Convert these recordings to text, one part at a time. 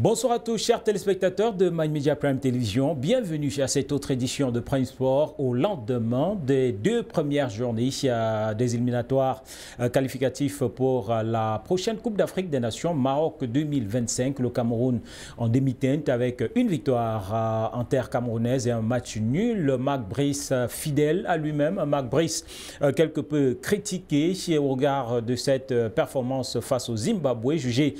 Bonsoir à tous, chers téléspectateurs de My Media Prime Télévision. Bienvenue à cette autre édition de Prime Sport au lendemain des deux premières journées des éliminatoires qualificatifs pour la prochaine Coupe d'Afrique des Nations Maroc 2025. Le Cameroun en demi-teinte avec une victoire en terre camerounaise et un match nul. Marc Brice fidèle à lui-même. Marc Brice quelque peu critiqué au regard de cette performance face au Zimbabwe, jugé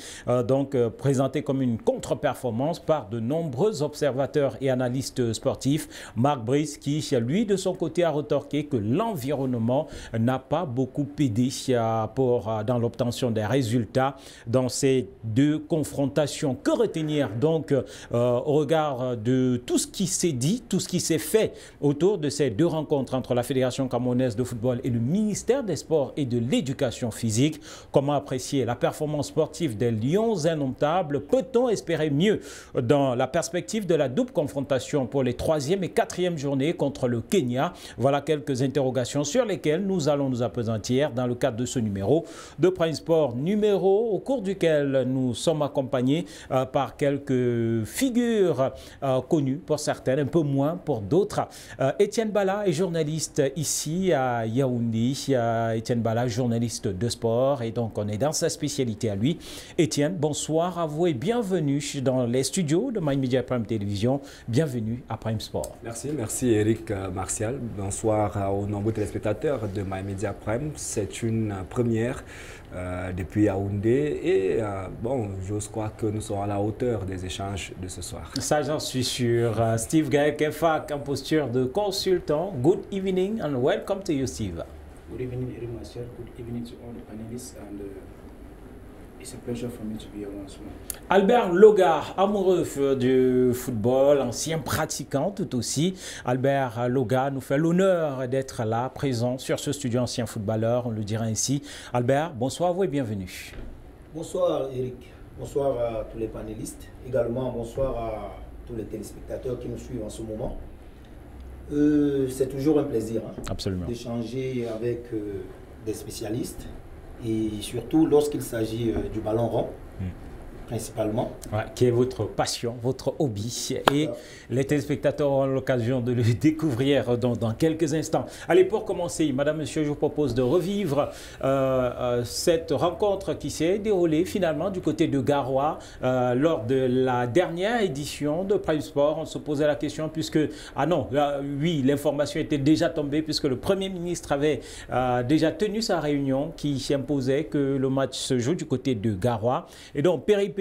donc présenté comme une contre-performance par de nombreux observateurs et analystes sportifs. Marc Brice qui, lui, de son côté, a retorqué que l'environnement n'a pas beaucoup aidé dans l'obtention des résultats dans ces deux confrontations. Que retenir donc au regard de tout ce qui s'est dit, tout ce qui s'est fait autour de ces deux rencontres entre la Fédération camerounaise de football et le ministère des Sports et de l'Éducation physique? Comment apprécier la performance sportive des Lions indomptables? Peut-on espérer mieux dans la perspective de la double confrontation pour les 3e et 4e journées contre le Kenya? Voilà quelques interrogations sur lesquelles nous allons nous appesantir dans le cadre de ce numéro de Prime Sport, numéro au cours duquel nous sommes accompagnés par quelques figures connues pour certaines, un peu moins pour d'autres. Étienne Bala est journaliste ici à Yaoundé. Étienne Bala, journaliste de sport, et donc on est dans sa spécialité à lui. Étienne, bonsoir à vous et bienvenue dans les studios de My Media Prime Télévision. Bienvenue à Prime Sport. Merci Eric Martial. Bonsoir aux nombreux téléspectateurs de My Media Prime. C'est une première depuis Yaoundé et bon, j'ose croire que nous serons à la hauteur des échanges de ce soir. Ça, j'en suis sûr. Steve Gaël Kefak en posture de consultant. Good evening and welcome to you, Steve. Good evening, Eric Martial. Good evening to all the panelists, and it's a pleasure for me to be here once more. Albert Loga, amoureux du football, ancien pratiquant tout aussi. Albert Loga nous fait l'honneur d'être là, présent sur ce studio, ancien footballeur, on le dira ainsi. Albert, bonsoir à vous et bienvenue. Bonsoir Eric, bonsoir à tous les panélistes, également bonsoir à tous les téléspectateurs qui nous suivent en ce moment. C'est toujours un plaisir d'échanger avec des spécialistes et surtout lorsqu'il s'agit du ballon rond. Principalement. Ouais, qui est votre passion, votre hobby. Et les téléspectateurs auront l'occasion de le découvrir dans quelques instants. Allez, pour commencer, madame, monsieur, je vous propose de revivre cette rencontre qui s'est déroulée finalement du côté de Garoua lors de la dernière édition de Prime Sport. On se posait la question puisque, oui, l'information était déjà tombée puisque le Premier ministre avait déjà tenu sa réunion qui imposait que le match se joue du côté de Garoua. Et donc, péripétie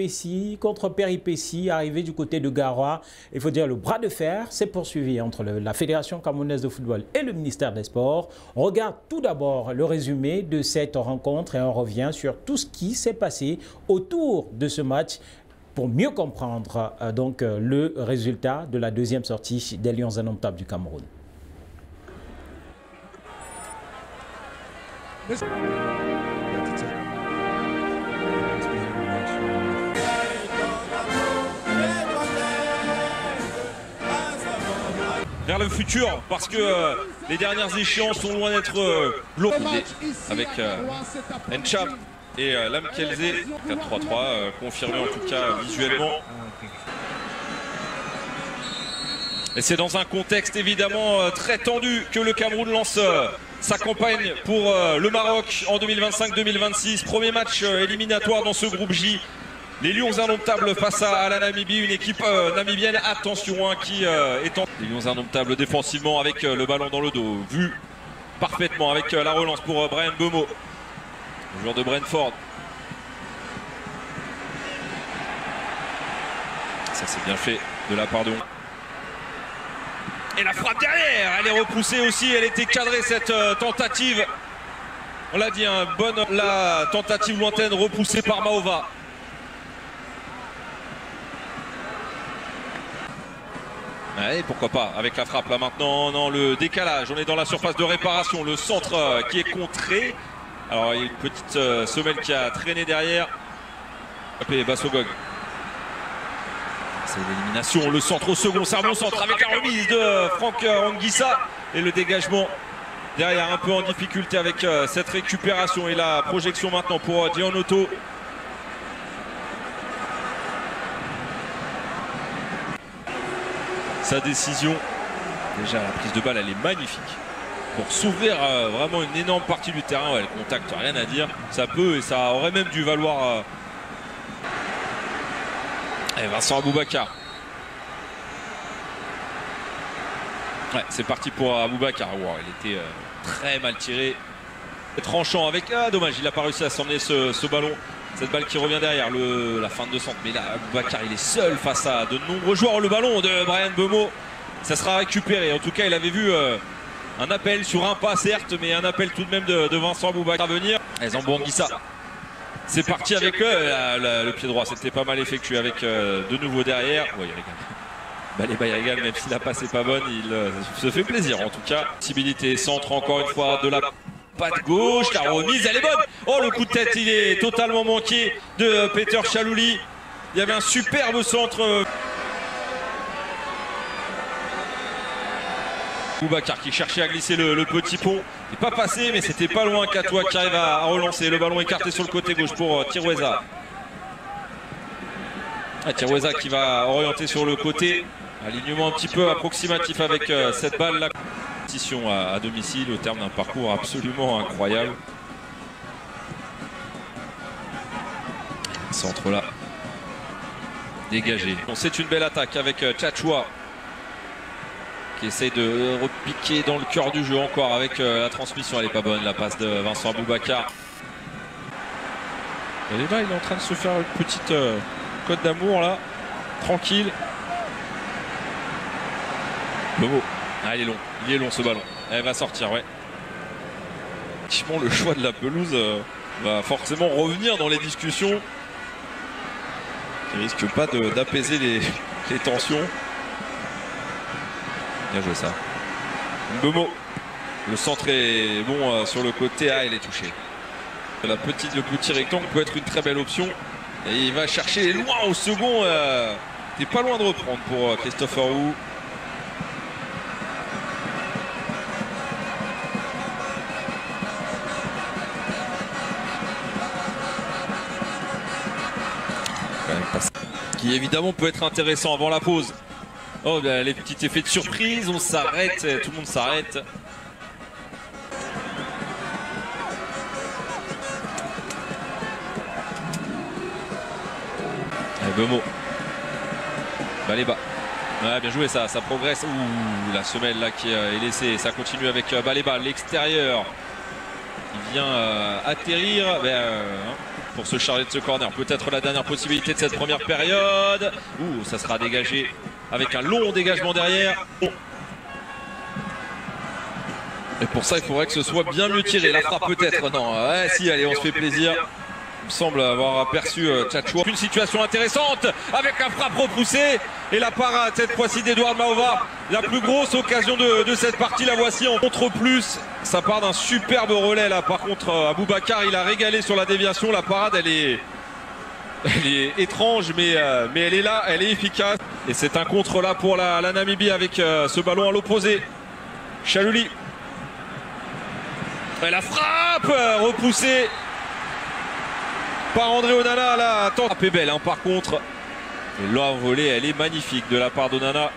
contre péripétie, arrivé du côté de Garoua, il faut dire le bras de fer s'est poursuivi entre la Fédération camerounaise de football et le ministère des Sports. On regarde tout d'abord le résumé de cette rencontre et on revient sur tout ce qui s'est passé autour de ce match pour mieux comprendre donc le résultat de la deuxième sortie des Lions indomptables du Cameroun. Vers le futur, parce que les dernières échéances sont loin d'être longues. Avec Encham et Lam Kelze, 4-3-3, confirmé en tout cas visuellement. Et c'est dans un contexte évidemment très tendu que le Cameroun lance sa campagne pour le Maroc en 2025-2026. Premier match éliminatoire dans ce groupe J. Les Lions indomptables face à la Namibie, une équipe namibienne, attention, qui est en... Les Lions indomptables défensivement avec le ballon dans le dos, vu parfaitement avec la relance pour Brian Bemo, le joueur de Brentford. Ça c'est bien fait de la part de... Et la frappe derrière, elle est repoussée aussi, elle était cadrée cette tentative. On l'a dit, la tentative lointaine repoussée par Maova. Et pourquoi pas avec la frappe là maintenant, non, le décalage, on est dans la surface de réparation, le centre qui est contré. Alors il y a une petite semelle qui a traîné derrière. Et Bassogog. C'est l'élimination, le centre au second, c'est un bon centre avec la remise de Franck Anguissa. Et le dégagement derrière un peu en difficulté avec cette récupération et la projection maintenant pour Dion Otto. sa décision. Déjà la prise de balle elle est magnifique. Pour s'ouvrir vraiment une énorme partie du terrain, ouais, le contact, rien à dire. Ça peut et ça aurait même dû valoir Vincent Aboubakar. Ouais, c'est parti pour Aboubakar. Wow, il était très mal tiré. Tranchant avec... Ah, dommage, il n'a pas réussi à s'emmener ce ballon. Cette balle qui revient derrière la fin de centre. Mais là, Aboubakar, il est seul face à de nombreux joueurs. Le ballon de Bryan Mbeumo, ça sera récupéré. En tout cas, il avait vu un appel sur un pas, certes, mais un appel tout de même de Vincent Aboubakar à venir. Zambouanguissa. C'est parti avec le pied droit. C'était pas mal effectué avec de nouveau derrière. Ouais, il régale. Baleba il régale, même si la passe n'est pas bonne, il se fait plaisir en tout cas. Possibilité centre encore une fois de la patte gauche, la remise elle est bonne. Oh, le coup de tête il est totalement manqué de Peter Chalouli. Il y avait un superbe centre. Aboubakar qui cherchait à glisser le petit pont. Il n'est pas passé, mais c'était pas loin. Katoa qui arrive à relancer. Le ballon écarté sur le côté gauche pour Tirweza. Tirweza qui va orienter sur le côté. Alignement un petit peu approximatif avec cette balle là. Compétition à domicile au terme d'un parcours absolument incroyable. Centre là. Dégagé. C'est une belle attaque avec Tchatchoua qui essaye de repiquer dans le cœur du jeu encore avec la transmission. Elle n'est pas bonne, la passe de Vincent Aboubakar. Et là, il est en train de se faire une petite cote d'amour là. Tranquille. Bobo. Ah, il est long ce ballon. Elle va sortir, ouais. Effectivement, le choix de la pelouse va forcément revenir dans les discussions. Qui risque pas d'apaiser les tensions. Bien joué ça. Mbeumo. Le centre est bon sur le côté. Ah, il est touché. Le petit rectangle peut être une très belle option. Et il va chercher loin au second. T'es pas loin de reprendre pour Christopher Wu. Qui évidemment peut être intéressant avant la pause. Oh, les petits effets de surprise, on s'arrête, tout le monde s'arrête. Mbeumo. Baleba. Ouais, bien joué ça progresse. Ouh, la semelle là qui est laissée. Ça continue avec Baleba, l'extérieur. Il vient atterrir pour se charger de ce corner. Peut-être la dernière possibilité de cette première période. Ouh, ça sera dégagé avec un long dégagement derrière. Et pour ça, il faudrait que ce soit bien mieux tiré. La frappe peut-être. Non, ouais, si, allez, on se fait plaisir. Il me semble avoir aperçu Tchatchoua. Une situation intéressante avec la frappe repoussée et la parade cette fois-ci d'Edouard Maova. La plus grosse occasion de cette partie, la voici en contre plus. Ça part d'un superbe relais là. Par contre, Aboubakar, il a régalé sur la déviation. La parade, elle est étrange, mais elle est là, elle est efficace. Et c'est un contre là pour la Namibie avec ce ballon à l'opposé. Chalouli. Et la frappe repoussée par André Onana. La tente est belle hein, par contre. Et l'envolée, elle est magnifique de la part d'Onana.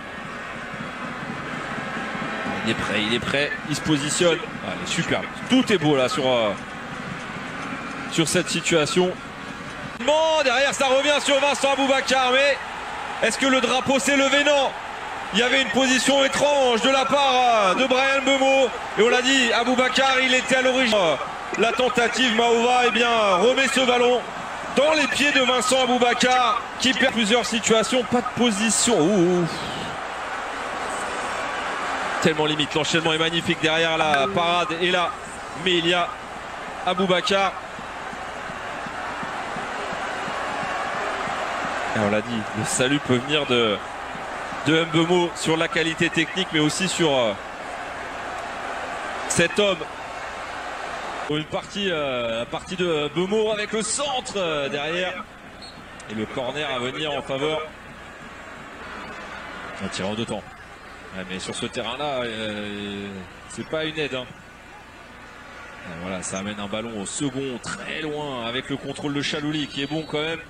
Il est prêt, il se positionne. Ah, il est superbe. Tout est beau là sur cette situation. Derrière, ça revient sur Vincent Aboubakar. Mais est-ce que le drapeau s'est levé? Non. Il y avait une position étrange de la part de Bryan Mbeumo. Et on l'a dit, Aboubakar, il était à l'origine. La tentative, Maova, remet ce ballon dans les pieds de Vincent Aboubakar qui perd plusieurs situations. Pas de position. Ouh. Tellement limite. L'enchaînement est magnifique derrière la parade. Et là, mais il y a Aboubakar. Et on l'a dit, le salut peut venir de Mbeumo sur la qualité technique, mais aussi sur cet homme. Une partie, la partie de Mbeumo avec le centre derrière. Et le corner à venir en faveur. Un tir en deux temps. Ouais, mais sur ce terrain-là, c'est pas une aide. Hein. Voilà, ça amène un ballon au second, très loin, avec le contrôle de Chalouli qui est bon quand même.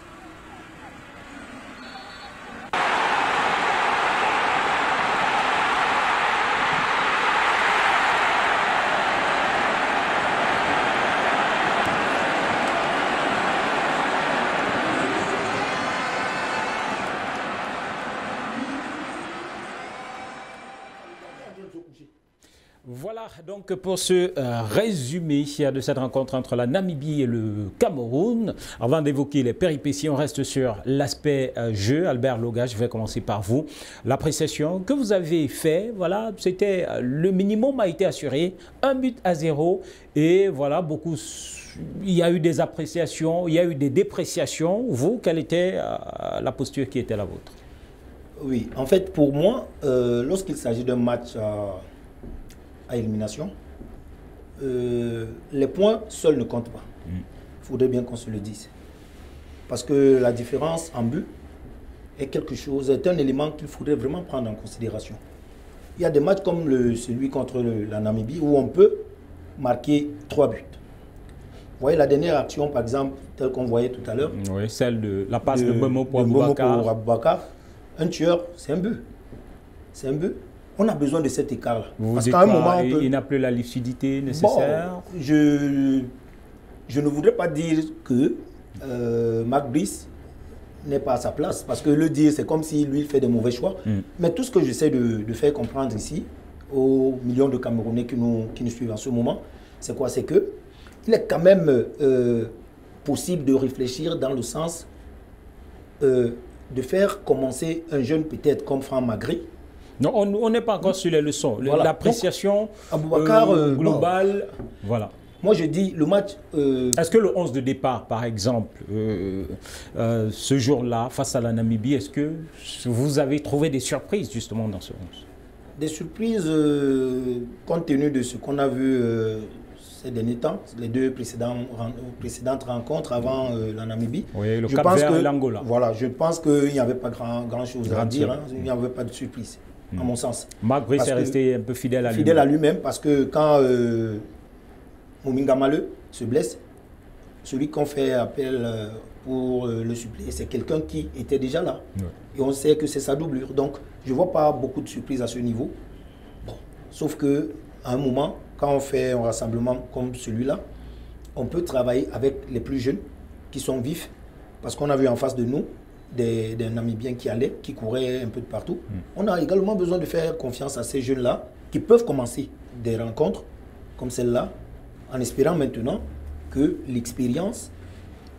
Voilà donc pour ce résumé de cette rencontre entre la Namibie et le Cameroun. Avant d'évoquer les péripéties, on reste sur l'aspect jeu. Albert Loga, je vais commencer par vous. L'appréciation que vous avez fait, voilà, c'était le minimum a été assuré, 1-0 et voilà, il y a eu des appréciations, il y a eu des dépréciations. Vous, quelle était la posture qui était la vôtre? Oui, en fait, pour moi, lorsqu'il s'agit d'un match à élimination, les points seuls ne comptent pas. Il faudrait bien qu'on se le dise. Parce que la différence en but est un élément qu'il faudrait vraiment prendre en considération. Il y a des matchs comme celui contre la Namibie où on peut marquer 3 buts. Vous voyez la dernière action, par exemple, telle qu'on voyait tout à l'heure. Oui, celle de la passe de Momo pour Aboubakar. Un tueur, c'est un but. C'est un but. On a besoin de cet écart-là. Parce qu'à un moment, il n'a plus la lucidité nécessaire. Bon, je ne voudrais pas dire que Marc Brice n'est pas à sa place. Parce que le dire, c'est comme si lui, il fait des mauvais choix. Mais tout ce que j'essaie de faire comprendre ici, aux millions de Camerounais qui nous suivent en ce moment, c'est quoi? C'est que il est quand même possible de réfléchir dans le sens de faire commencer un jeune peut-être comme Franck Magri. Non, on n'est pas encore sur les leçons. Voilà. L'appréciation globale, voilà. Moi, je dis le match... Est-ce que le 11 de départ, par exemple, ce jour-là, face à la Namibie, est-ce que vous avez trouvé des surprises, justement, dans ce 11? Des surprises, compte tenu de ce qu'on a vu ces derniers temps, les deux précédentes rencontres avant la Namibie. Oui, le Cap-Vert et l'Angola. Voilà, je pense qu'il n'y avait pas grand-chose à dire. Hein, il n'y avait pas de surprise, à mon sens. Marc Brice est resté un peu fidèle à lui-même. Fidèle à lui-même, parce que quand Mominga Maleu se blesse, celui qu'on fait appel pour le suppléer, c'est quelqu'un qui était déjà là. Ouais. Et on sait que c'est sa doublure. Donc, je ne vois pas beaucoup de surprises à ce niveau. Bon, sauf qu'à un moment, quand on fait un rassemblement comme celui-là, on peut travailler avec les plus jeunes qui sont vifs, parce qu'on a vu en face de nous des Namibiens qui couraient un peu de partout. On a également besoin de faire confiance à ces jeunes-là qui peuvent commencer des rencontres comme celle-là, en espérant maintenant que l'expérience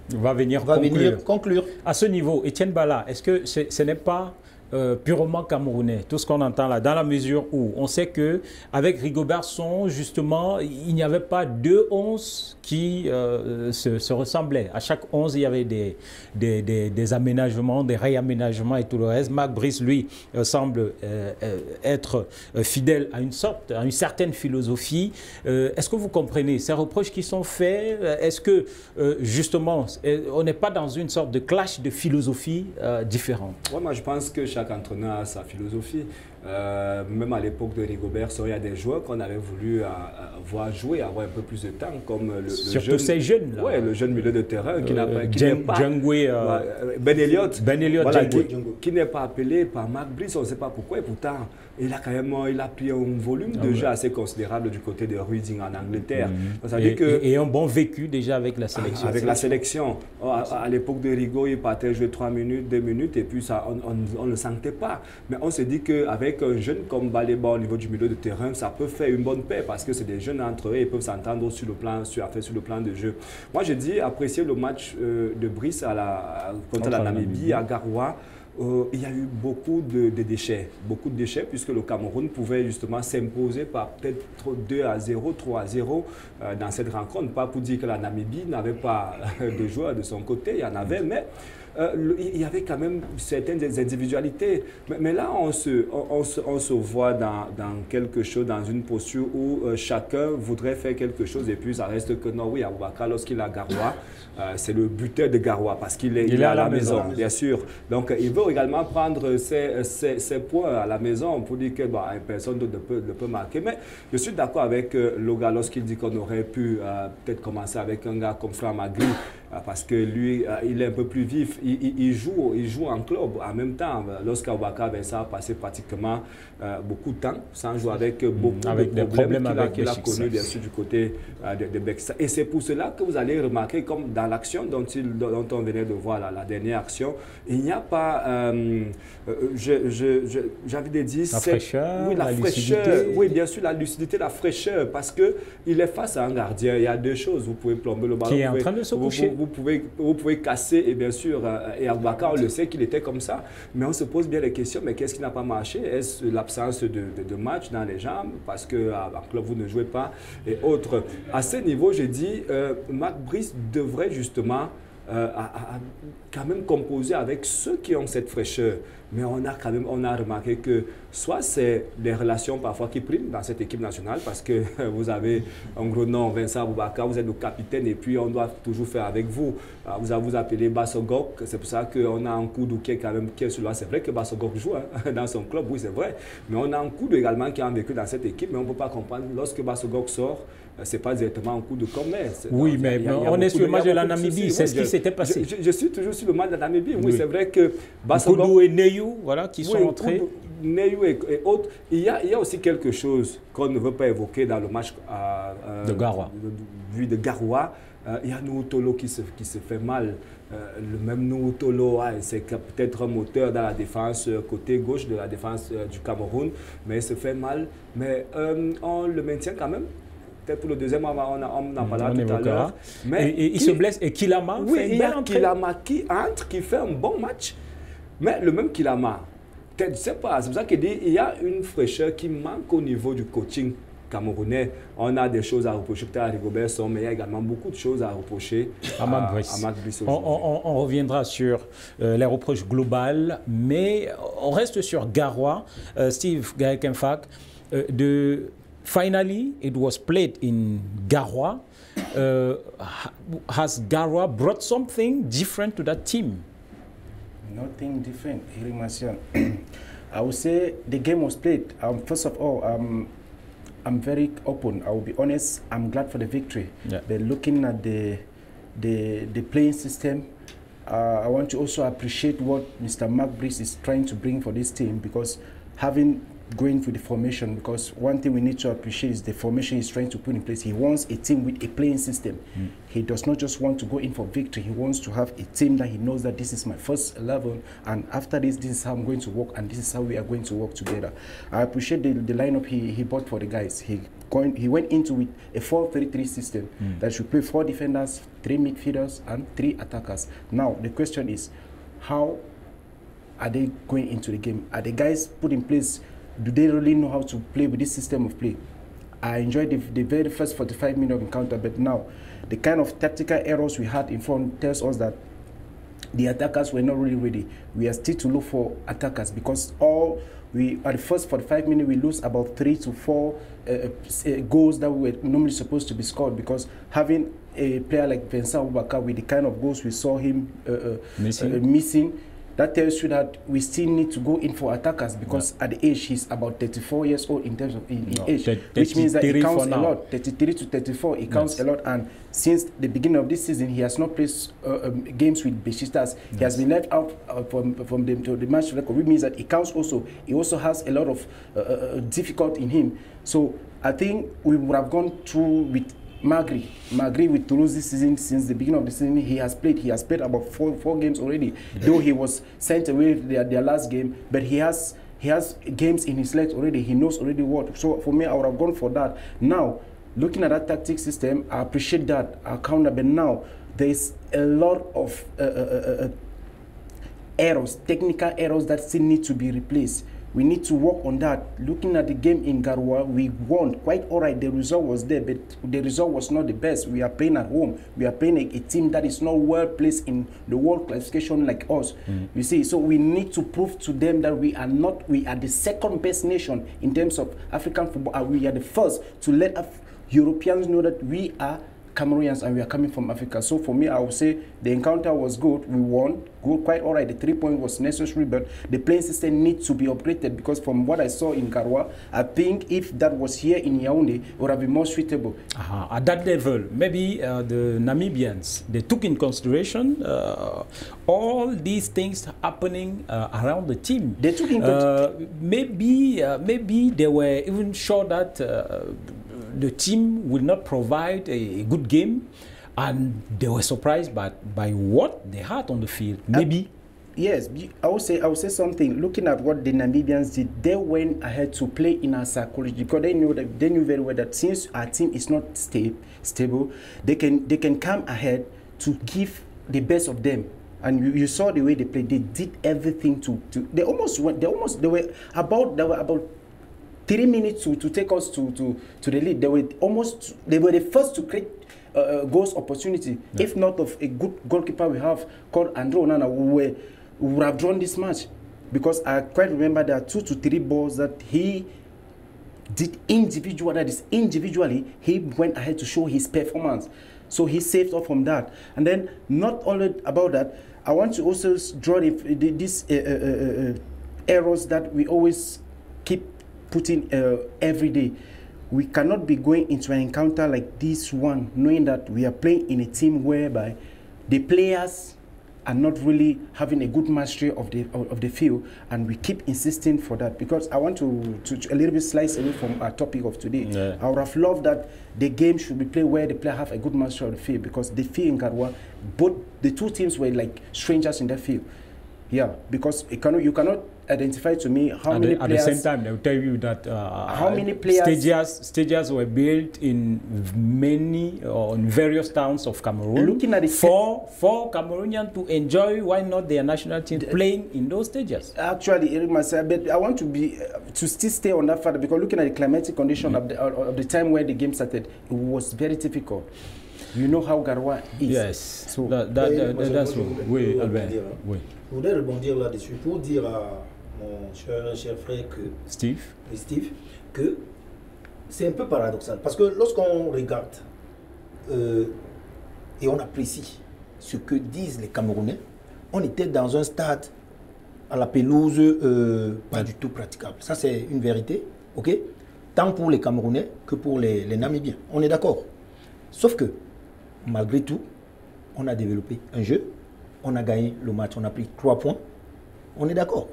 va venir conclure. À ce niveau, Etienne Bala, est-ce que ce n'est pas purement camerounais, tout ce qu'on entend là, dans la mesure où on sait qu'avec Rigobert Song, justement, il n'y avait pas 2 11 qui se ressemblaient. À chaque 11, il y avait des aménagements, des réaménagements et tout le reste. Marc Brice, lui, semble être fidèle à une certaine philosophie. Est-ce que vous comprenez ces reproches qui sont faits? Est-ce que, justement, on n'est pas dans une sorte de clash de philosophie différente? Ouais, moi, je pense que chaque entraîneur a sa philosophie. Même à l'époque de Rigobert Song, il y a des joueurs qu'on avait voulu voir jouer, avoir un peu plus de temps, comme surtout ces jeunes là. Ouais, le jeune milieu de terrain qui n'est pas Ben Elliott, voilà, qui n'est pas appelé par Marc Brice, on ne sait pas pourquoi, et pourtant il a pris un volume de jeu assez considérable du côté de Reading en Angleterre. Ça veut dire et un bon vécu déjà avec la sélection. Avec la sélection. À l'époque de Rigo, il partait jouer 3 minutes, 2 minutes, et puis ça, on ne le sentait pas. Mais on se dit qu'avec un jeune comme Baleba au niveau du milieu de terrain, ça peut faire une bonne paix, parce que c'est des jeunes entre eux, ils peuvent s'entendre sur le plan de jeu. Moi, je dis apprécier le match de Brice contre la Namibie à Garoua. Il y a eu beaucoup de déchets, puisque le Cameroun pouvait justement s'imposer par peut-être 2-0, 3-0 dans cette rencontre. Pas pour dire que la Namibie n'avait pas de joueurs de son côté, il y en avait, mais il y avait quand même certaines individualités. Mais là, on se voit dans quelque chose, dans une posture où chacun voudrait faire quelque chose, et puis ça reste que non, oui, Aboubakar, lorsqu'il est à Garoua, c'est le buteur de Garoua, parce qu'il est à la maison, bien sûr. Donc, il veut également prendre ses points à la maison pour dire que personne ne peut marquer. Mais je suis d'accord avec Loga lorsqu'il dit qu'on aurait pu peut-être commencer avec un gars comme Franck Magri, parce que lui, il est un peu plus vif. Il joue en club en même temps. Lorsqu'Aboubacar Vincent a passé pratiquement beaucoup de temps sans jouer avec beaucoup de problèmes qu'il a connus bien sûr du côté de Bexiga. Et c'est pour cela que vous allez remarquer, comme dans l'action dont on venait de voir la dernière action, il n'y a pas, j'avais dit, la fraîcheur, oui, la fraîcheur, oui, bien sûr, la lucidité, la fraîcheur, parce qu'il est face à un gardien. Il y a deux choses, vous pouvez plomber le ballon, qui est en train de se coucher. Vous pouvez casser, et bien sûr, et Aboubacar, on le sait qu'il était comme ça, mais on se pose bien les questions, mais qu'est-ce qui n'a pas marché? Est-ce l'absence de match dans les jambes, parce qu'en club, vous ne jouez pas, et autres. À ce niveau, j'ai dit, Marc Brice devrait justement quand même composer avec ceux qui ont cette fraîcheur. Mais on a remarqué que soit c'est les relations parfois qui priment dans cette équipe nationale, parce que vous avez un gros nom, Vincent Aboubacar, vous êtes le capitaine et puis on doit toujours faire avec vous. Vous appelez Bassogok, c'est pour ça qu'on a un coup qui est quand même qui est sur là. C'est vrai que Bassogok joue dans son club, oui c'est vrai, mais on a un coup également qui a vécu dans cette équipe, mais on ne peut pas comprendre lorsque Bassogok sort. Ce n'est pas directement un coup de commerce. Oui, mais on est sur le match de la Namibie, c'est ce qui s'était passé. Je suis toujours sur le match de la Namibie, oui, c'est vrai que Bassogok Koudou et Neyou, voilà, qui sont entrés. Neyou et autres. Il y a aussi quelque chose qu'on ne veut pas évoquer dans le match de Garoua. De Garoua. Il y a Noutoulou qui se fait mal. Le même Noutoulou, c'est peut-être un moteur dans la défense, côté gauche de la défense du Cameroun, mais il se fait mal. Mais on le maintient quand même. Peut-être pour le deuxième, on en parlera tout à l'heure. Et il se blesse. Et Kilama fait une belle entrée. Kilama qui entre, qui fait un bon match. Mais le même Kilama, je ne sais pas, c'est pour ça qu'il dit qu'il y a une fraîcheur qui manque au niveau du coaching camerounais. On a des choses à reprocher peut-être à Rigobert Song, mais il y a également beaucoup de choses à reprocher à Marc Brice. On reviendra sur les reproches globales, mais on reste sur Garoua. Steve Gaël-Kemfak, finally, it was played in Garoua. Has Garoua brought something different to that team? Nothing different, Eric Martial. I would say the game was played. First of all, I'm very open. I will be honest. I'm glad for the victory. Yeah. But looking at the playing system, I want to also appreciate what Mr. Marc Brice is trying to bring for this team, because going for the formation, because one thing we need to appreciate is the formation he's trying to put in place. He wants a team with a playing system. He does not just want to go in for victory. He wants to have a team that he knows that this is my first 11, and after this is how I'm going to work, and this is how we are going to work together. I appreciate the lineup he bought for the guys. He went into with a 4-3-3 system that should play 4 defenders, 3 midfielders, and 3 attackers. Now the question is, how are they going into the game? Are the guys put in place? Do they really know how to play with this system of play? I enjoyed the very first 45 minutes of encounter, but now the kind of tactical errors we had in front tells us that the attackers were not really ready. We are still to look for attackers, because at the first 45 minutes we lose about 3 to 4 goals that were normally supposed to be scored, because having a player like Vincent Aboubacar with the kind of goals we saw him missing, that tells you that we still need to go in for attackers, because at the age, he's about 34 years old in terms of age, which means that it counts a lot. 33 to 34, it counts a lot. And since the beginning of this season, he has not played games with Besiktas. He has been left out from the match record, which means that it counts also. He also has a lot of difficulty in him. So I think we would have gone through with Magri with Toulouse this season. Since the beginning of the season, he has played about four games already. Though he was sent away their last game, but he has games in his legs already. He knows already what. So for me, I would have gone for that. Now, looking at that tactic system, I appreciate that. I count that. But now there is a lot of errors, technical errors that still need to be replaced. We need to work on that. Looking at the game in Garoua, we won quite all right. The result was there, but the result was not the best. We are playing at home. We are playing a team that is not well placed in the world classification like us. You see, so we need to prove to them that we are the second best nation in terms of African football. We are the first to let Europeans know that we are Cameroonians and we are coming from Africa. So for me, I would say the encounter was good. We won. Good, quite all right. The 3 point was necessary, but the playing system needs to be upgraded because from what I saw in Garoua, I think if that was here in Yaoundé, it would have been more suitable. At that level, maybe the Namibians, they took in consideration all these things happening around the team. They took in maybe they were even sure that the team will not provide a good game, and they were surprised by what they had on the field. Maybe. Yes, I would say something. Looking at what the Namibians did, they went ahead to play in our psychology because they knew very well that since our team is not stable, they can come ahead to give the best of them. And you saw the way they played. They did everything they were about 3 minutes to take us to the lead. They were the first to create goals opportunity. Yeah. If not of a good goalkeeper we have called Andre Onana, who would have drawn this match, because I quite remember there are 2 to 3 balls that he did individually. That is individually he went ahead to show his performance. So he saved off from that. And then not only about that, I want to also draw these errors that we always keep putting every day. We cannot be going into an encounter like this one knowing that we are playing in a team whereby the players are not really having a good mastery of the field, and we keep insisting for that, because I want to a little bit slice away from our topic of today. Yeah. I would have loved that the game should be played where the player have a good mastery of the field, because the field in Garoua, both the two teams were like strangers in that field. Yeah, because you cannot identify to me how many players. At the same time, they will tell you that how many players stages were built in many or in various towns of Cameroon. Looking at the for Cameroonians to enjoy, why not their national team playing in those stages? Actually, Eric myself, but I want to still stay on that further, because looking at the climatic condition of the time where the game started, it was very difficult. You know how Garoua is. Yes. So that's what. Oui, Albert. Oui. Je voudrais rebondir là-dessus pour dire à mon cher frère Steve, que c'est un peu paradoxal. Parce que lorsqu'on regarde et on apprécie ce que disent les Camerounais, on était dans un stade à la pelouse pas du tout praticable. Ça, c'est une vérité, ok? Tant pour les Camerounais que pour les Namibiens. On est d'accord. Sauf que, malgré tout, on a développé un jeu. On a gagné le match, on a pris 3 points. On est d'accord.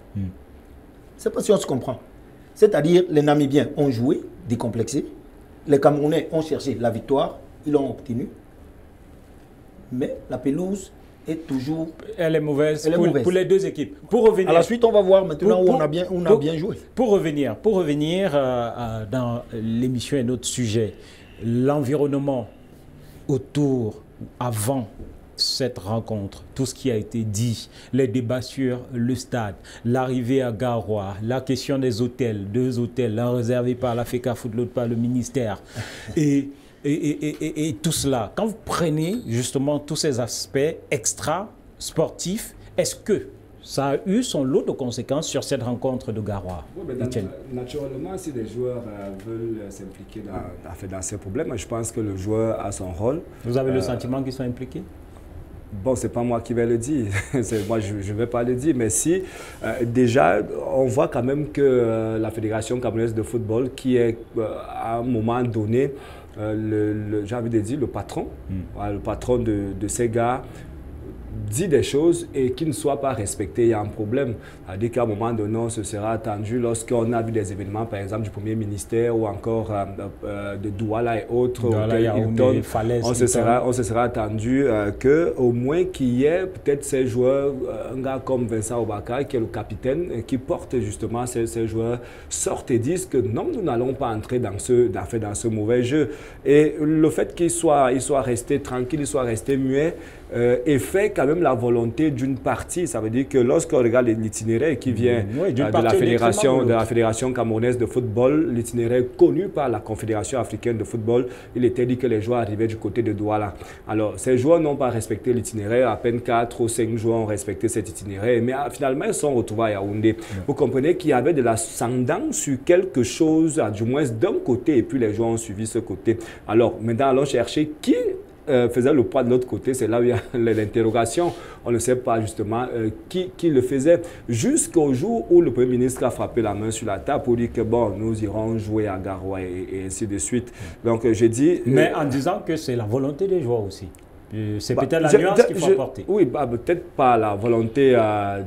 C'est pas si on se comprend. C'est-à-dire, les Namibiens ont joué, décomplexés. Les Camerounais ont cherché la victoire, ils l'ont obtenue. Mais la pelouse est toujours... Elle est mauvaise, pour les deux équipes. Pour revenir, à la suite, on va voir maintenant où on a bien joué. Pour revenir dans l'émission et notre sujet, l'environnement autour, avant cette rencontre, tout ce qui a été dit, les débats sur le stade, l'arrivée à Garoua, la question des hôtels, 2 hôtels, l'un réservé par la FECAFOOT, l'autre par le ministère, et tout cela. Quand vous prenez justement tous ces aspects extra-sportifs, est-ce que ça a eu son lot de conséquences sur cette rencontre de Garoua? Oui, naturellement, si les joueurs veulent s'impliquer dans ces problèmes, je pense que le joueur a son rôle. Vous avez le sentiment qu'ils sont impliqués? Bon, c'est pas moi qui vais le dire, moi je ne vais pas le dire, mais si, déjà, on voit quand même que la Fédération camerounaise de football, qui est à un moment donné, j'ai envie de dire, le patron, le patron de ces gars, dit des choses et qui ne soient pas respectées, il y a un problème. C'est-à-dire qu'à un moment donné, on se sera attendu, lorsqu'on a vu des événements, par exemple, du Premier ministère ou encore de Douala et autres, on se sera attendu qu'au moins qu'il y ait peut-être ces joueurs, un gars comme Vincent Obaka, qui est le capitaine, qui porte justement ces joueurs, sortent et disent que non, nous n'allons pas entrer dans ce mauvais jeu. Et le fait qu'ils soient restés tranquilles, ils soient restés muets, et fait quand même la volonté d'une partie. Ça veut dire que lorsqu'on regarde l'itinéraire qui vient de la Fédération camerounaise de football, l'itinéraire connu par la Confédération africaine de football, il était dit que les joueurs arrivaient du côté de Douala. Alors, ces joueurs n'ont pas respecté l'itinéraire, à peine 4 ou 5 joueurs ont respecté cet itinéraire, mais finalement, ils sont retrouvés à Yaoundé. Vous comprenez qu'il y avait de l'ascendant sur quelque chose, du moins d'un côté, et puis les joueurs ont suivi ce côté. Alors, maintenant, allons chercher qui faisait le poids de l'autre côté, c'est là où il y a l'interrogation. On ne sait pas justement qui le faisait. Jusqu'au jour où le Premier ministre a frappé la main sur la table pour dire que bon, nous irons jouer à Garoua et ainsi de suite. Donc j'ai dit... Mais en disant que c'est la volonté des joueurs aussi. C'est peut-être la nuance qu'il faut apporter. Oui, peut-être pas la volonté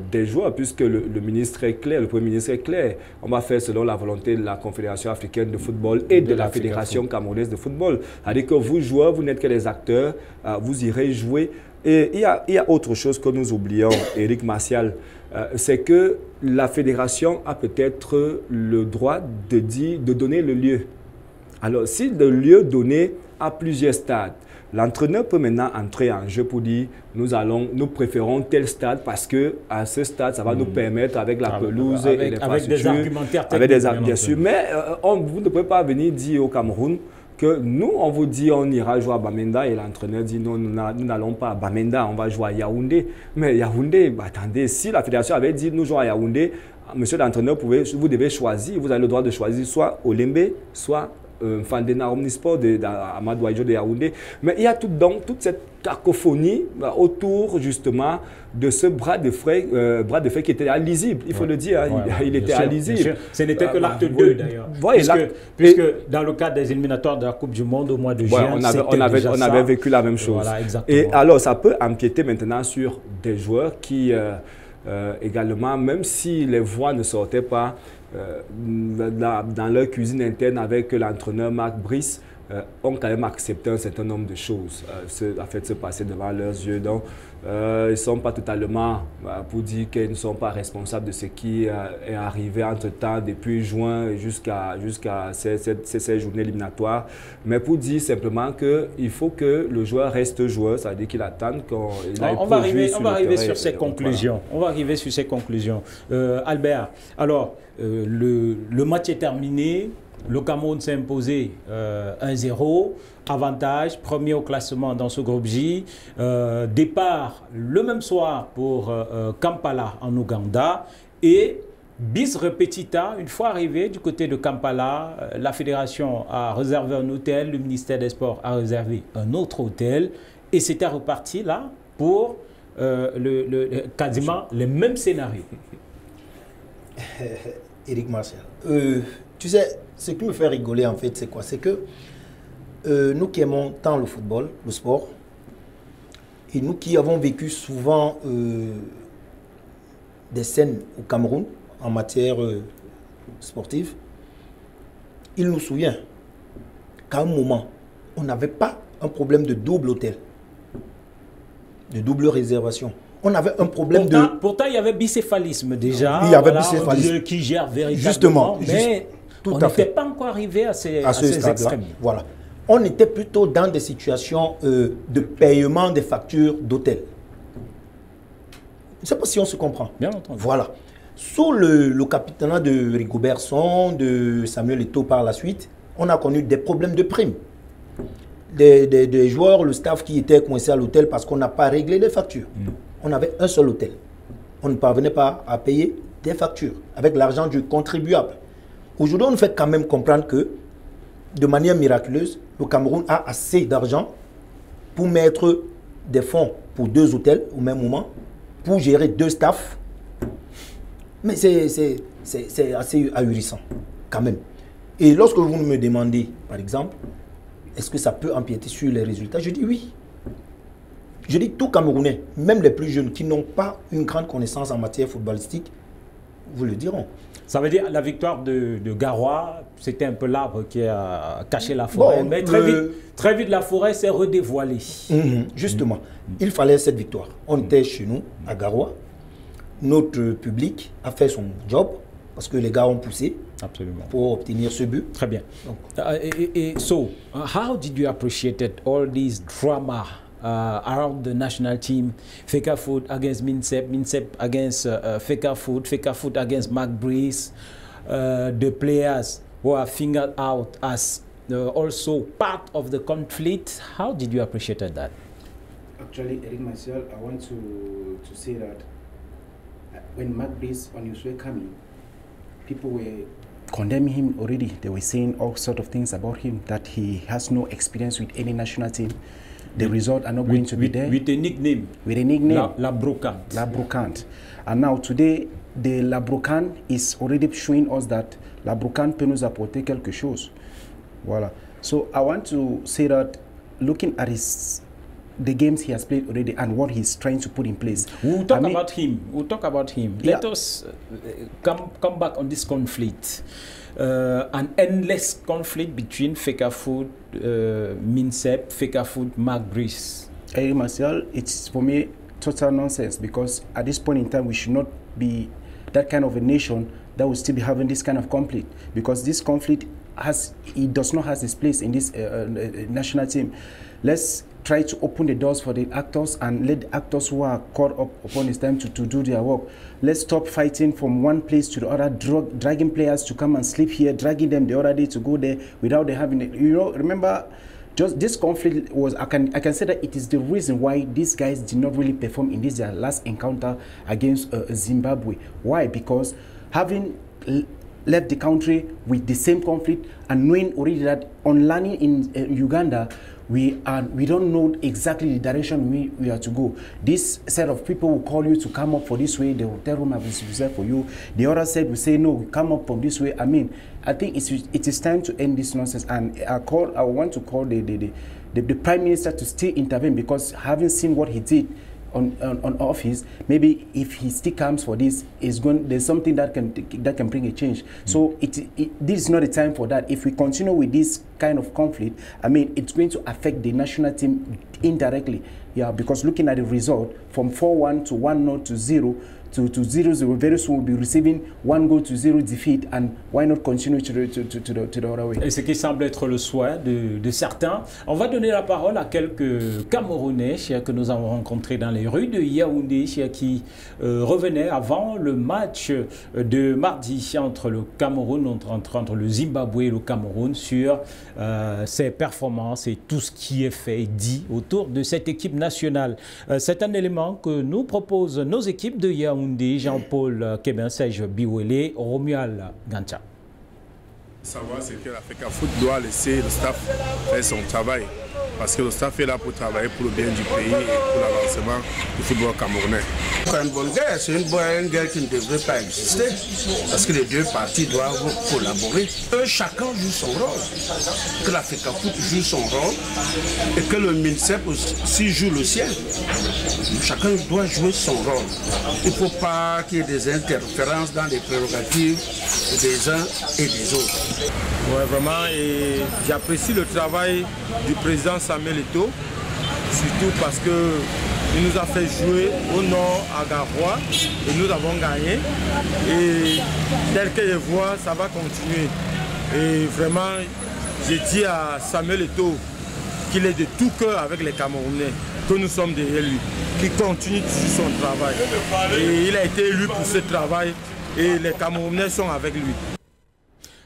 des joueurs, puisque le ministre est clair, le Premier ministre est clair. On va faire selon la volonté de la Confédération africaine de football et de la Fédération camerounaise de football. C'est-à-dire que vous, joueurs, vous n'êtes que les acteurs, vous irez jouer. Et il y a autre chose que nous oublions, Éric Martial, c'est que la Fédération a peut-être le droit de donner le lieu. Alors, si le lieu donné à plusieurs stades, l'entraîneur peut maintenant entrer en jeu pour dire nous préférons tel stade parce que à ce stade, ça va nous permettre avec la pelouse et l'infrastructure. Avec des argumentaires techniques. Avec des arguments, bien sûr. Mais vous ne pouvez pas venir dire au Cameroun que nous, on vous dit on ira jouer à Bamenda et l'entraîneur dit non, nous n'allons pas à Bamenda, on va jouer à Yaoundé. Mais Yaoundé, attendez, si la fédération avait dit nous jouons à Yaoundé, monsieur l'entraîneur, vous devez choisir, vous avez le droit de choisir soit Olembe, soit Fandena Omnisport d'Amadou Aïdjo de Yaoundé. Mais il y a toute cette cacophonie autour justement de ce bras de fer qui était illisible, il faut le dire, il était illisible. Ce n'était que l'acte 2 d'ailleurs. Puisque dans le cadre des éliminatoires de la Coupe du Monde au mois de juin, on avait vécu la même chose. Voilà, exactement. Et alors ça peut empiéter maintenant sur des joueurs qui également, même si les voix ne sortaient pas, dans leur cuisine interne avec l'entraîneur Marc Brice, ont quand même accepté un certain nombre de choses, en fait, se passer devant leurs yeux. Donc, ils ne sont pas totalement pour dire qu'ils ne sont pas responsables de ce qui est arrivé entre-temps depuis juin jusqu'à ces journées éliminatoires, mais pour dire simplement qu'il faut que le joueur reste joueur, c'est-à-dire qu'il attende qu'il aille on va arriver sur ces conclusions. Voilà. On va arriver sur ces conclusions. Albert, alors, le match est terminé. Le Cameroun s'est imposé 1-0, avantage, premier au classement dans ce groupe J. Départ le même soir pour Kampala en Ouganda. Et bis repetita, une fois arrivé du côté de Kampala, la fédération a réservé un hôtel, le ministère des Sports a réservé un autre hôtel. Et c'était reparti là pour quasiment les mêmes scénarios. Éric Martial. Tu sais, ce qui me fait rigoler en fait, c'est quoi? C'est que nous qui aimons tant le football, le sport, et nous qui avons vécu souvent des scènes au Cameroun en matière sportive, il nous souvient qu'à un moment, on n'avait pas un problème de double hôtel, de double réservation. On avait un problème Pourtant, il y avait bicéphalisme déjà. Il y avait bicéphalisme. Qui gère véritablement. Justement. Mais on n'était pas encore arrivé à ces extrêmes. Voilà. On était plutôt dans des situations de paiement des factures d'hôtel. Je ne sais pas si on se comprend. Bien entendu. Voilà. Sous le capitana de Rigobert Song, de Samuel Eto'o par la suite, on a connu des problèmes de primes. Des joueurs, le staff qui était coincé à l'hôtel parce qu'on n'a pas réglé les factures. On avait un seul hôtel. On ne parvenait pas à payer des factures avec l'argent du contribuable. Aujourd'hui, on nous fait quand même comprendre que, de manière miraculeuse, le Cameroun a assez d'argent pour mettre des fonds pour 2 hôtels au même moment, pour gérer 2 staffs. Mais c'est assez ahurissant, quand même. Et lorsque vous me demandez, par exemple, est-ce que ça peut empiéter sur les résultats? Je dis oui. Je dis tout Camerounais, même les plus jeunes qui n'ont pas une grande connaissance en matière footballistique, vous le diront. Ça veut dire la victoire de Garoua, c'était un peu l'arbre qui a caché la forêt. Bon, mais très vite, la forêt s'est redévoilée. Justement, il fallait cette victoire. On était chez nous, à Garoua. Notre public a fait son job, parce que les gars ont poussé. Absolument. Pour obtenir ce but. Très bien. So, how did you appreciate all this drama around the national team? Fecafoot against Minsep, Minsep against Fecafoot, Fecafoot against Marc Brice, the players who are fingered out as also part of the conflict. How did you appreciate that? Actually, Éric Martial, I want to say that when Marc Brice on his way coming, people were condemning him already. They were saying all sorts of things about him, that he has no experience with any national team. The results are not going to be there. With a nickname. With a nickname. La Brocante. La Brocante. And now today, the La Brocante is already showing us that La Brocante peut nous apporter quelque chose. Voilà. So I want to say that looking at the games he has played already and what he's trying to put in place. We'll talk about him. We'll talk about him. Yeah. Let us come back on this conflict. An endless conflict between Fecafoot, Minsep, Fecafoot, Mark Brice. Eric Martial, it's for me total nonsense, because at this point in time we should not be that kind of a nation that will still be having this kind of conflict, because this conflict does not have its place in this national team. Let's try to open the doors for the actors and let the actors who are caught up upon this time to do their work. Let's stop fighting from one place to the other, dragging players to come and sleep here, dragging them the other day to go there without them having it. You know, remember, just this conflict was, I can say that it is the reason why these guys did not really perform in this their last encounter against Zimbabwe. Why? Because having left the country with the same conflict and knowing already that on landing in Uganda, we don't know exactly the direction we are to go. This set of people will call you to come up for this way. The hotel room has been reserved for you. The other side will say, no, come up from this way. I mean, I think it is time to end this nonsense. And I want to call the Prime Minister to still intervene, because having seen what he did on office, maybe if he still comes for this, there's something that can bring a change. So this is not the time for that. If we continue with this kind of conflict, I mean, it's going to affect the national team indirectly. Yeah, because looking at the result from 4-1 to 1-0 to 0 to 0-0, very soon we'll be receiving 1-0 defeat, and why not continue to the other way? Et ce qui semble être le souhait de certains. On va donner la parole à quelques Camerounais que nous avons rencontrés dans les rues de Yaoundé, qui revenaient avant le match de mardi entre le Cameroun, entre le Zimbabwe et le Cameroun, sur ses performances et tout ce qui est fait et dit autour de cette équipe nationale. C'est un élément que nous proposent nos équipes de Yaoundé. Jean-Paul Kebensej Biwele, Romuald Gancha. Savoir, c'est que la Fecafoot doit laisser le staff faire son travail, parce que le staff est là pour travailler pour le bien du pays et pour l'avancement du football camerounais. C'est une bonne guerre, c'est une guerre qui ne devrait pas exister, parce que les deux parties doivent collaborer. Chacun joue son rôle, que la Fecafoot joue son rôle et que le MINSEP aussi joue le sien. Chacun doit jouer son rôle. Il ne faut pas qu'il y ait des interférences dans les prérogatives des uns et des autres. Ouais, vraiment, et j'apprécie le travail du président Samuel Eto'o, surtout parce qu'il nous a fait jouer au nord à Garoua et nous avons gagné. Et tel que je vois, ça va continuer. Et vraiment, j'ai dit à Samuel Eto'o qu'il est de tout cœur avec les Camerounais, que nous sommes derrière lui, qu'il continue sur son travail. Et il a été élu pour ce travail et les Camerounais sont avec lui.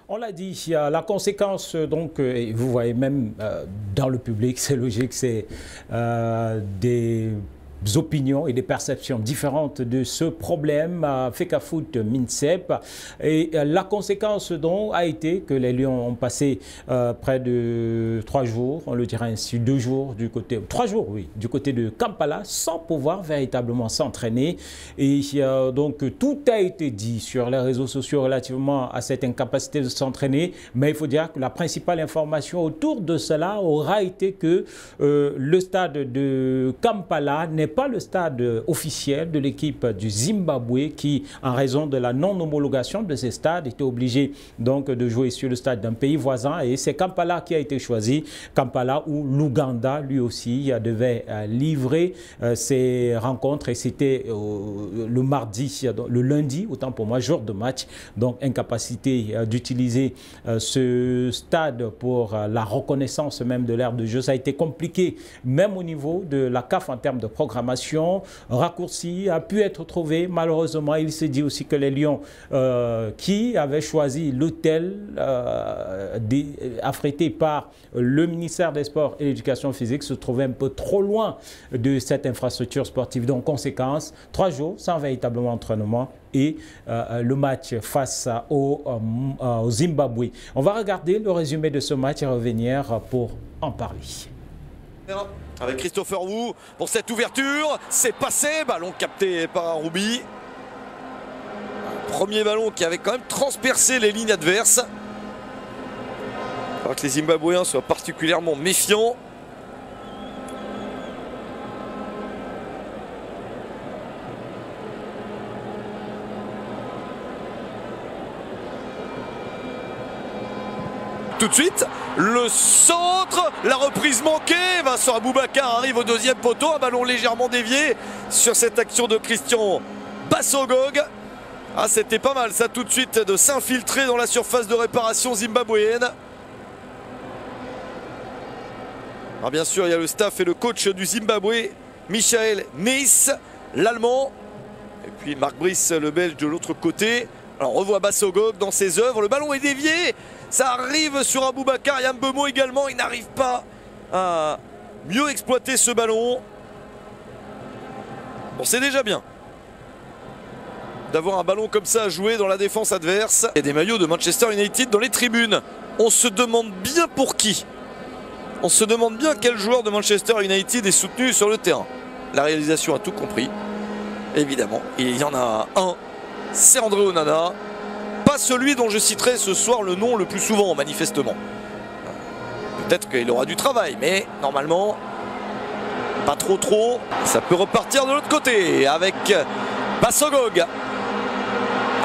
On l'a dit, il y a la conséquence, donc, et vous voyez même dans le public, c'est logique, c'est des opinions et des perceptions différentes de ce problème Fecafoot Minsep, et la conséquence donc a été que les Lions ont passé près de 3 jours, on le dirait ainsi, 2 jours du côté, 3 jours oui, du côté de Kampala, sans pouvoir véritablement s'entraîner. Et donc tout a été dit sur les réseaux sociaux relativement à cette incapacité de s'entraîner, mais il faut dire que la principale information autour de cela aura été que le stade de Kampala n'est pas le stade officiel de l'équipe du Zimbabwe, qui, en raison de la non-homologation de ces stades, était obligé donc de jouer sur le stade d'un pays voisin, et c'est Kampala qui a été choisi, Kampala où l'Ouganda lui aussi devait livrer ses rencontres, et c'était le mardi, le lundi, autant pour moi, jour de match, donc incapacité d'utiliser ce stade pour la reconnaissance même de l'aire de jeu. Ça a été compliqué même au niveau de la CAF en termes de programmation. Raccourci a pu être trouvé. Malheureusement, il s'est dit aussi que les Lions qui avaient choisi l'hôtel affrété par le ministère des Sports et de l'Éducation physique se trouvaient un peu trop loin de cette infrastructure sportive. Donc, conséquence, 3 jours sans véritablement entraînement et le match face au Zimbabwe. On va regarder le résumé de ce match et revenir pour en parler. avec Christopher Wu pour cette ouverture. C'est passé, ballon capté par Aroubi. Premier ballon qui avait quand même transpercé les lignes adverses. Il faudra que les Zimbabwéens soient particulièrement méfiants. Tout de suite, le centre, la reprise manquée. Vincent Aboubakar arrive au deuxième poteau. Un ballon légèrement dévié sur cette action de Christian Bassogog. Ah, c'était pas mal ça tout de suite de s'infiltrer dans la surface de réparation zimbabwéenne. Alors bien sûr, il y a le staff et le coach du Zimbabwe, Michael Neis, l'Allemand. Et puis Marc Brice, le Belge, de l'autre côté. Alors on revoit Bassogog dans ses œuvres. Le ballon est dévié. Ça arrive sur Aboubakar. Yambemo également. Il n'arrive pas à mieux exploiter ce ballon. Bon, c'est déjà bien d'avoir un ballon comme ça à jouer dans la défense adverse. Il y a des maillots de Manchester United dans les tribunes. On se demande bien pour qui. On se demande bien quel joueur de Manchester United est soutenu sur le terrain. La réalisation a tout compris. Évidemment, il y en a un. C'est André Onana. Pas celui dont je citerai ce soir le nom le plus souvent, manifestement. Peut-être qu'il aura du travail, mais normalement, pas trop. Ça peut repartir de l'autre côté avec Bassogog.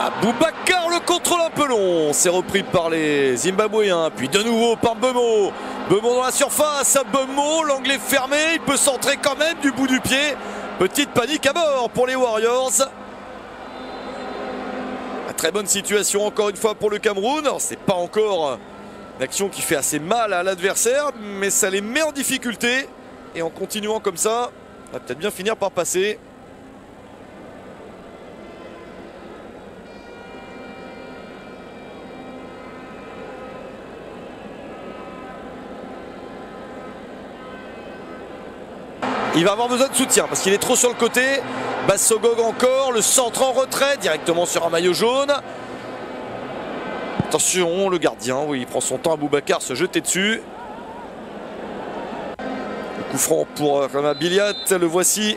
Aboubakar, le contrôle un peu long. C'est repris par les Zimbabwéens. Puis de nouveau par Bemo. Bemo dans la surface. Bemo, l'angle est fermé. Il peut centrer quand même du bout du pied. Petite panique à bord pour les Warriors. Très bonne situation encore une fois pour le Cameroun. C'est pas encore une action qui fait assez mal à l'adversaire, mais ça les met en difficulté. Et en continuant comme ça, on va peut-être bien finir par passer. Il va avoir besoin de soutien parce qu'il est trop sur le côté. Bassogog encore, le centre en retrait directement sur un maillot jaune. Attention, le gardien, oui, il prend son temps. Aboubakar se jeter dessus. Le coup franc pour Rama Biliat, le voici.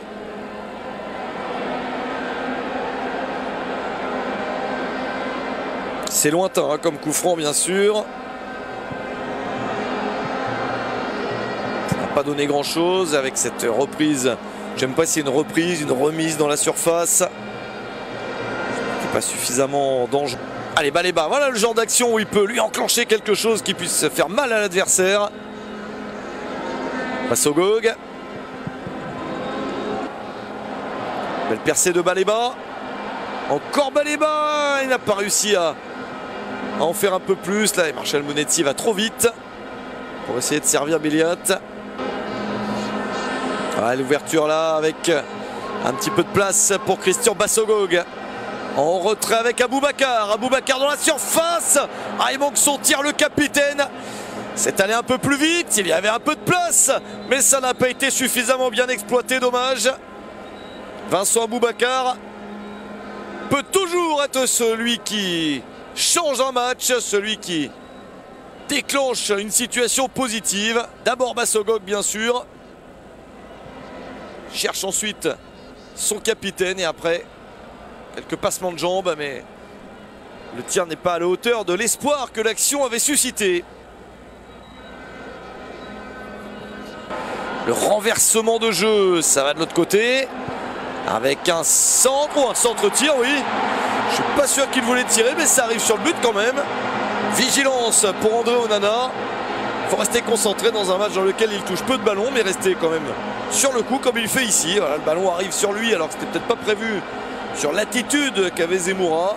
C'est lointain hein, comme coup franc bien sûr. Pas donné grand chose avec cette reprise. J'aime pas si c'est une reprise, une remise dans la surface. C'est pas suffisamment dangereux. Allez, Baleba, voilà le genre d'action où il peut lui enclencher quelque chose qui puisse faire mal à l'adversaire. Bassogog. Belle percée de Baleba. Encore Baleba. Il n'a pas réussi à en faire un peu plus. Là, Marshall Monetti va trop vite pour essayer de servir Biliat. Ah, l'ouverture là avec un petit peu de place pour Christian Bassogog. En retrait avec Aboubakar. Aboubakar dans la surface. Ah, il manque son tir, le capitaine. C'est allé un peu plus vite. Il y avait un peu de place. Mais ça n'a pas été suffisamment bien exploité. Dommage. Vincent Aboubakar peut toujours être celui qui change un match. Celui qui déclenche une situation positive. D'abord Bassogog bien sûr. Cherche ensuite son capitaine et après quelques passements de jambes, mais le tir n'est pas à la hauteur de l'espoir que l'action avait suscité. Le renversement de jeu, ça va de l'autre côté avec un centre ou un centre-tir, oui. Je suis pas sûr qu'il voulait tirer, mais ça arrive sur le but quand même. Vigilance pour André Onana. Il faut rester concentré dans un match dans lequel il touche peu de ballons, mais rester quand même sur le coup comme il fait ici. Voilà, le ballon arrive sur lui alors que c'était peut-être pas prévu sur l'attitude qu'avait Zemmoura.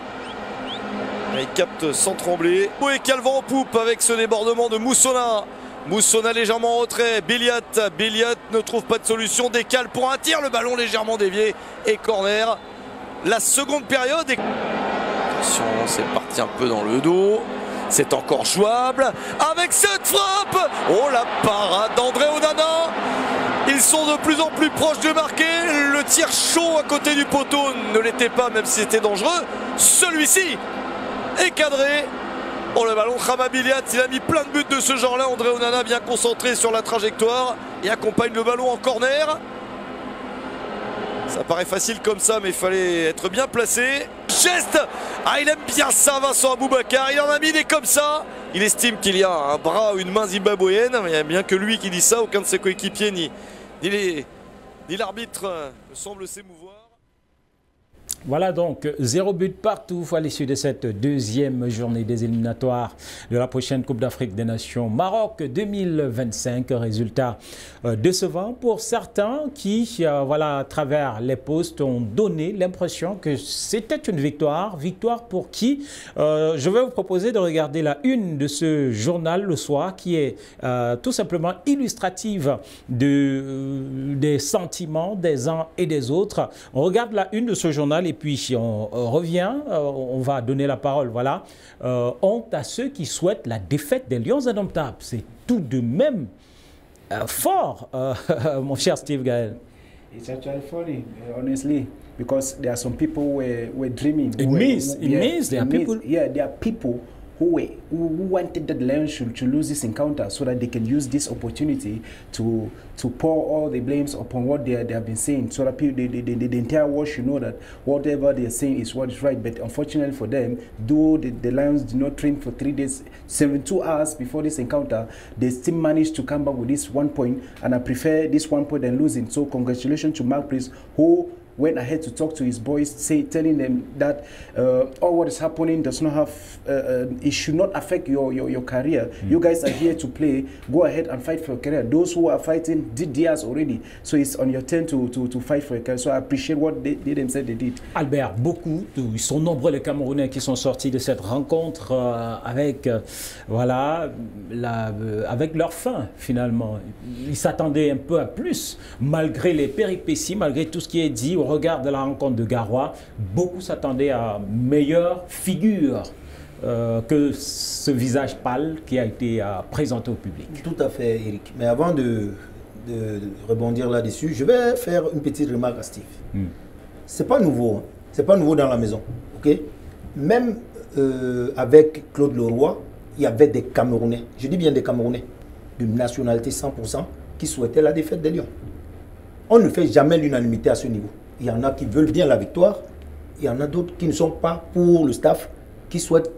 Il capte sans trembler. Et Calvin en poupe avec ce débordement de Moussona. Moussona légèrement en retrait. Biliat ne trouve pas de solution. Décale pour un tir. Le ballon légèrement dévié et corner. La seconde période. Attention, c'est parti un peu dans le dos. C'est encore jouable avec cette frappe. Oh, la parade d'André Onana. Ils sont de plus en plus proches de marquer. Le tir chaud à côté du poteau ne l'était pas, même si c'était dangereux. Celui-ci est cadré. Oh, le ballon Rama Biliat, il a mis plein de buts de ce genre-là. André Onana bien concentré sur la trajectoire. et accompagne le ballon en corner. Ça paraît facile comme ça, mais il fallait être bien placé. Geste. Ah, il aime bien ça, Vincent Aboubakar. Il en a mis des comme ça. Il estime qu'il y a un bras ou une main zimbabwéenne. Il n'y a bien que lui qui dit ça. Aucun de ses coéquipiers ni l'arbitre ne semble s'émouvoir. Voilà donc 0 but partout à l'issue de cette deuxième journée des éliminatoires de la prochaine Coupe d'Afrique des Nations Maroc 2025. Résultat décevant pour certains qui, voilà, à travers les posts, ont donné l'impression que c'était une victoire. Victoire pour qui? Je vais vous proposer de regarder la une de ce journal le soir qui est tout simplement illustrative des sentiments des uns et des autres. On regarde la une de ce journal et puis on revient, on va donner la parole. Voilà. Honte à ceux qui souhaitent la défaite des Lions indomptables. C'est tout de même fort, mon cher Steve Gaël. It's actually funny, honestly, because there are some people who were dreaming. It means there are people. Yeah, there are people who wanted that the Lions should lose this encounter so that they can use this opportunity to pour all the blames upon what they have been saying, so that people, the entire world should know that whatever they are saying is what is right. But unfortunately for them, though the Lions did not train for 3 days, 72 hours before this encounter, they still managed to come back with this 1 point, and I prefer this 1 point than losing. So congratulations to Mark Priest, who went ahead to talk to his boys, telling them that all what is happening does not have, it should not affect your career. You guys are here to play. Go ahead and fight for your career. Those who are fighting did theirs already. So it's on your turn to fight for your career. So I appreciate what they themselves they did. Albert, ils sont nombreux les Camerounais qui sont sortis de cette rencontre avec, voilà, avec leur faim finalement. Ils s'attendaient un peu à plus, malgré les péripéties, malgré tout ce qui est dit. Au regard de la rencontre de Garoua, beaucoup s'attendaient à meilleure figure que ce visage pâle qui a été présenté au public. Tout à fait, Eric. Mais avant de rebondir là-dessus, je vais faire une petite remarque à Steve. C'est pas nouveau, hein. C'est pas nouveau dans la maison. Okay? Même avec Claude Leroy, il y avait des Camerounais, je dis bien des Camerounais, de nationalité 100%, qui souhaitaient la défaite des Lions. On ne fait jamais l'unanimité à ce niveau. Il y en a qui veulent bien la victoire, il y en a d'autres qui ne sont pas pour le staff, qui souhaitent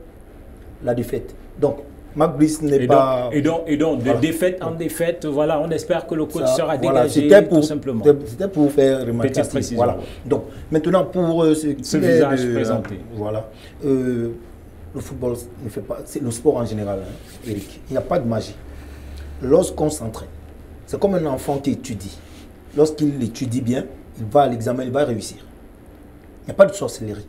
la défaite. Donc, Mark Brice n'est pas... Et donc de défaite en défaite, voilà, on espère que le coach sera dégagé, tout simplement. C'était pour faire remarquer. Petite précision. Voilà. Donc, maintenant, pour ce visage présenté. Voilà. Le football ne fait pas... C'est le sport en général, hein, Eric. Il n'y a pas de magie. Lorsqu'on s'entraîne, c'est comme un enfant qui étudie. Lorsqu'il étudie bien, il va à l'examen, il va réussir. Il n'y a pas de sorcellerie.